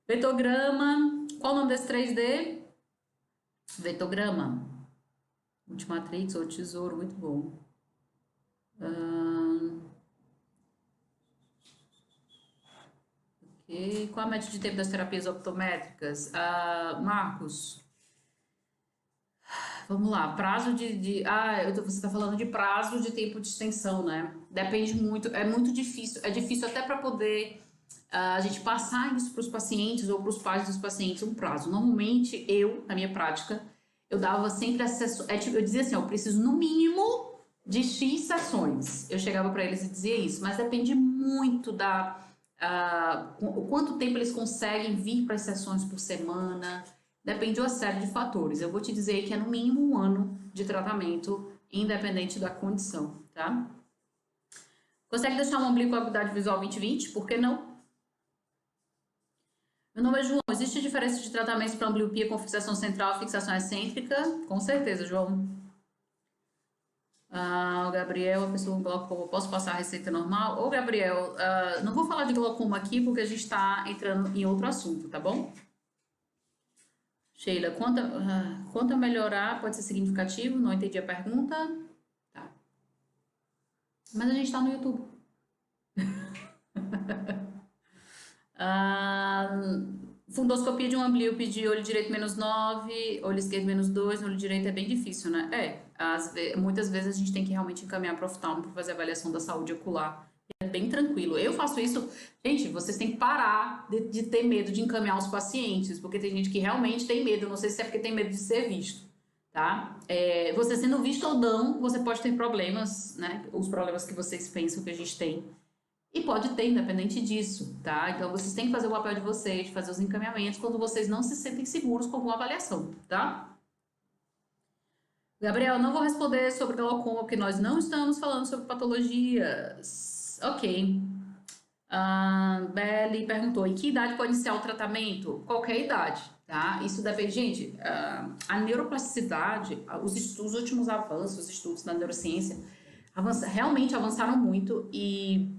Petograma, qual o nome desse 3D? Vetograma. Multimatrix ou tesouro, muito bom. Ok. Qual a média de tempo das terapias optométricas? Marcos. Vamos lá, prazo você está falando de prazo de tempo de extensão, né? Depende muito, é muito difícil, é difícil até para poder a gente passar isso para os pacientes ou para os pais dos pacientes um prazo. Normalmente, na minha prática, eu dava sempre acesso, eu dizia assim, eu preciso no mínimo de X sessões. Eu chegava para eles e dizia isso, mas depende muito o quanto tempo eles conseguem vir para as sessões por semana, depende de uma série de fatores. Eu vou te dizer que é no mínimo 1 ano de tratamento, independente da condição, tá? Consegue deixar um oblíquo com acuidade visual 20/20? Por que não? Meu nome é João. Existe diferença de tratamentos para ambliopia com fixação central e fixação excêntrica? Com certeza, João. O Gabriel, a pessoa com glaucoma, posso passar a receita normal? Ô, Gabriel, não vou falar de glaucoma aqui porque a gente está entrando em outro assunto, tá bom? Sheila, quanto a melhorar pode ser significativo? Não entendi a pergunta. Tá. Mas a gente está no YouTube. Fundoscopia de um amblíope de olho direito -9, olho esquerdo -2, olho direito é bem difícil, né? Muitas vezes a gente tem que realmente encaminhar para o oftalmo para fazer avaliação da saúde ocular. É bem tranquilo. Eu faço isso. Gente, vocês têm que parar de ter medo de encaminhar os pacientes, porque tem gente que realmente tem medo. Não sei se é porque tem medo de ser visto, tá? Você sendo visto ou não, você pode ter problemas, né? Os problemas que vocês pensam que a gente tem. E pode ter, independente disso, tá? Então, vocês têm que fazer o papel de vocês, de fazer os encaminhamentos quando vocês não se sentem seguros com alguma avaliação, tá? Gabriel, não vou responder sobre glaucoma, porque nós não estamos falando sobre patologias. Ok. Belly perguntou, em que idade pode iniciar o tratamento? Qualquer idade, tá? Isso depende, gente, a neuroplasticidade, os últimos avanços, os estudos da neurociência, realmente avançaram muito e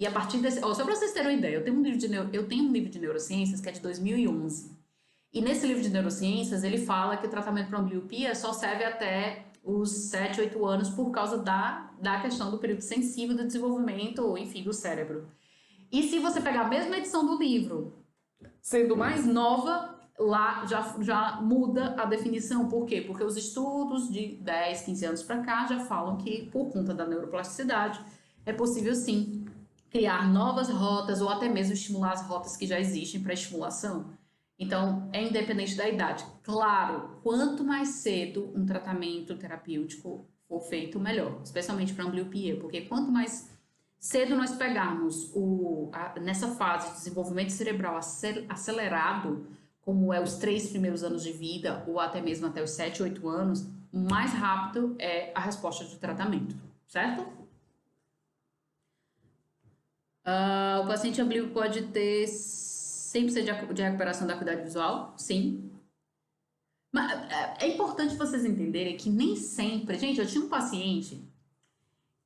a partir desse... só para vocês terem uma ideia, eu tenho um livro de neurociências que é de 2011. E nesse livro de neurociências, ele fala que o tratamento para ambliopia só serve até os 7, 8 anos por causa da questão do período sensível do desenvolvimento, enfim, do cérebro. E se você pegar a mesma edição do livro, sendo mais nova, lá já muda a definição. Por quê? Porque os estudos de 10, 15 anos para cá já falam que, por conta da neuroplasticidade, é possível sim criar novas rotas ou até mesmo estimular as rotas que já existem para estimulação. Então, é independente da idade. Claro, quanto mais cedo um tratamento terapêutico for feito, melhor, especialmente para ambliopia, porque quanto mais cedo nós pegarmos nessa fase de desenvolvimento cerebral acelerado, como é os 3 primeiros anos de vida, ou até mesmo até os 7, 8 anos, mais rápido é a resposta do tratamento, certo? O paciente amblíope pode ter 100% de recuperação da acuidade visual? Sim. Mas é importante vocês entenderem que nem sempre... Gente, eu tinha um paciente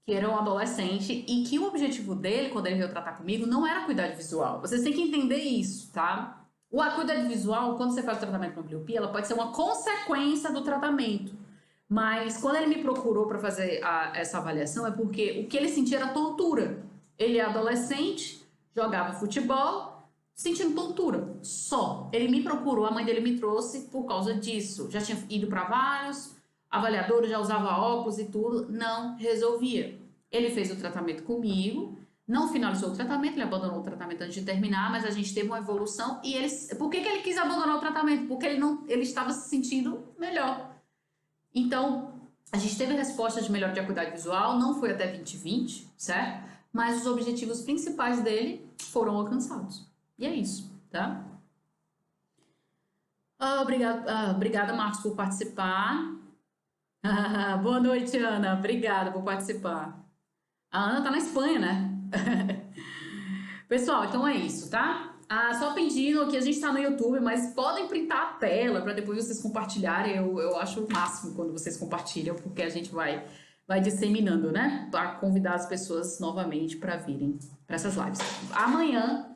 que era um adolescente e que o objetivo dele, quando ele veio tratar comigo, não era acuidade visual. Vocês têm que entender isso, tá? A acuidade visual, quando você faz o tratamento com ambliopia, ela pode ser uma consequência do tratamento. Mas quando ele me procurou para fazer essa avaliação, é porque o que ele sentia era tontura. Ele é adolescente, jogava futebol, sentindo tontura, só. Ele me procurou, a mãe dele me trouxe por causa disso. Já tinha ido para vários avaliadores, já usava óculos e tudo, não resolvia. Ele fez o tratamento comigo, não finalizou o tratamento, ele abandonou o tratamento antes de terminar, mas a gente teve uma evolução e por que ele quis abandonar o tratamento? Porque ele estava se sentindo melhor. Então, a gente teve resposta de melhora de acuidade visual, não foi até 2020, certo? Mas os objetivos principais dele foram alcançados. E é isso, tá? Obrigada, Marcos, por participar. Boa noite, Ana. Obrigada por participar. A Ana tá na Espanha, né? Pessoal, então é isso, tá? Só pedindo que a gente tá no YouTube, mas podem printar a tela para depois vocês compartilharem. Eu acho o máximo quando vocês compartilham, porque a gente vai disseminando, né? Para convidar as pessoas novamente para virem para essas lives. Amanhã,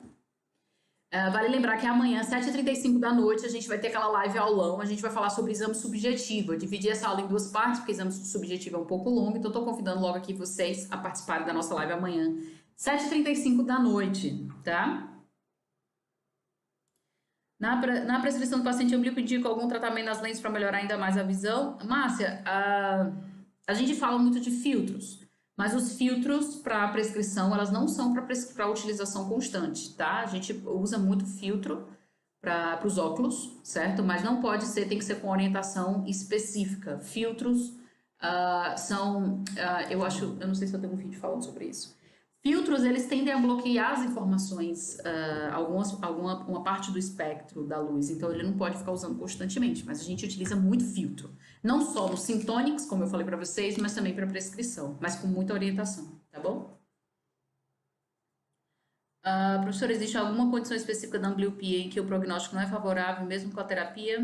vale lembrar que amanhã, 7h35 da noite, a gente vai ter aquela live aulão. A gente vai falar sobre exame subjetivo. Eu dividi essa aula em 2 partes, porque exame subjetivo é um pouco longo. Então, eu tô convidando logo aqui vocês a participarem da nossa live amanhã, 7h35 da noite, tá? Na prescrição do paciente amblíope, indico algum tratamento nas lentes para melhorar ainda mais a visão? Márcia, a gente fala muito de filtros, mas os filtros para prescrição, elas não são para utilização constante, tá? A gente usa muito filtro para os óculos, certo? Mas não pode ser, tem que ser com orientação específica. Filtros eu não sei se eu tenho um vídeo falando sobre isso. Filtros, eles tendem a bloquear as informações, uma parte do espectro da luz, então ele não pode ficar usando constantemente, mas a gente utiliza muito filtro. Não só no Syntonics, como eu falei para vocês, mas também para prescrição, mas com muita orientação, tá bom? Professor, existe alguma condição específica da ambliopia em que o prognóstico não é favorável, mesmo com a terapia?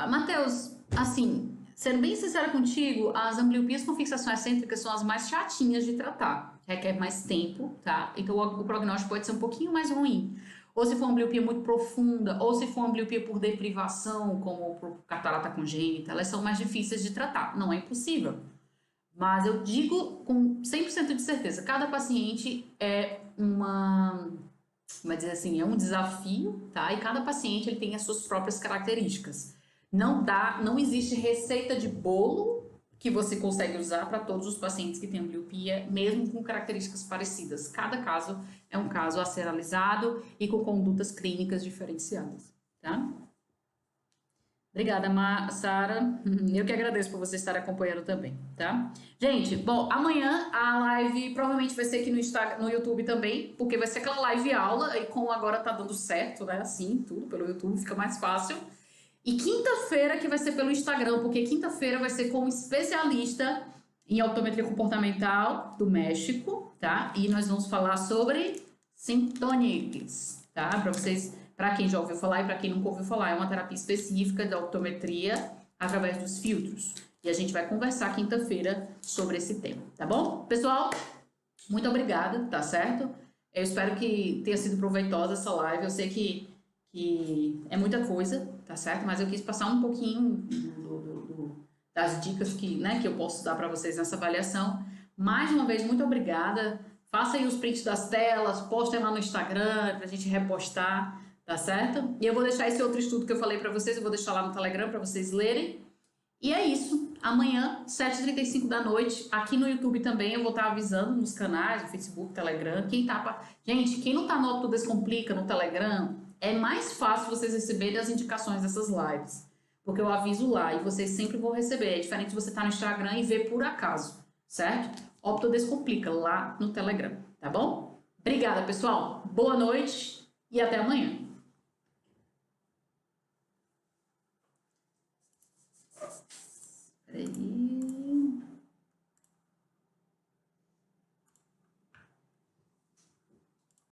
Matheus, assim, Sendo bem sincera contigo, as ambliopias com fixação excêntrica são as mais chatinhas de tratar. Requer mais tempo, tá? Então o prognóstico pode ser um pouquinho mais ruim. Ou se for uma ambliopia muito profunda, ou se for uma ambliopia por deprivação, como por catarata congênita, elas são mais difíceis de tratar. Não é impossível. Mas eu digo com 100% de certeza, cada paciente é é um desafio, tá? E cada paciente ele tem as suas próprias características. Não existe receita de bolo que você consegue usar para todos os pacientes que têm ambliopia, mesmo com características parecidas. Cada caso é um caso a ser analisado e com condutas clínicas diferenciadas, tá? Obrigada, Sara. Eu que agradeço por você estar acompanhando também, tá? Gente, bom, amanhã a live provavelmente vai ser aqui no Instagram, no YouTube também, porque vai ser aquela live aula e como agora tá dando certo, né? Assim, tudo pelo YouTube fica mais fácil. E quinta-feira que vai ser pelo Instagram, porque quinta-feira vai ser com um especialista em optometria comportamental do México, tá? E nós vamos falar sobre Synthonics, tá? Para quem já ouviu falar e para quem nunca ouviu falar, é uma terapia específica da optometria através dos filtros. E a gente vai conversar quinta-feira sobre esse tema, tá bom? Pessoal, muito obrigada, tá certo? Eu espero que tenha sido proveitosa essa live. Eu sei que é muita coisa, tá certo? Mas eu quis passar um pouquinho das dicas que eu posso dar para vocês nessa avaliação. Mais uma vez, muito obrigada. Faça aí os prints das telas, postem lá no Instagram pra gente repostar, tá certo? E eu vou deixar esse outro estudo que eu falei para vocês, eu vou deixar lá no Telegram para vocês lerem. E é isso. Amanhã, 7h35 da noite, aqui no YouTube também, eu vou estar avisando nos canais, no Facebook, Telegram. Gente, quem não tá no Opto Descomplica no Telegram, é mais fácil vocês receberem as indicações dessas lives. Porque eu aviso lá e vocês sempre vão receber. É diferente de você estar no Instagram e ver por acaso, certo? Opto Descomplica lá no Telegram, tá bom? Obrigada, pessoal. Boa noite e até amanhã. Peraí.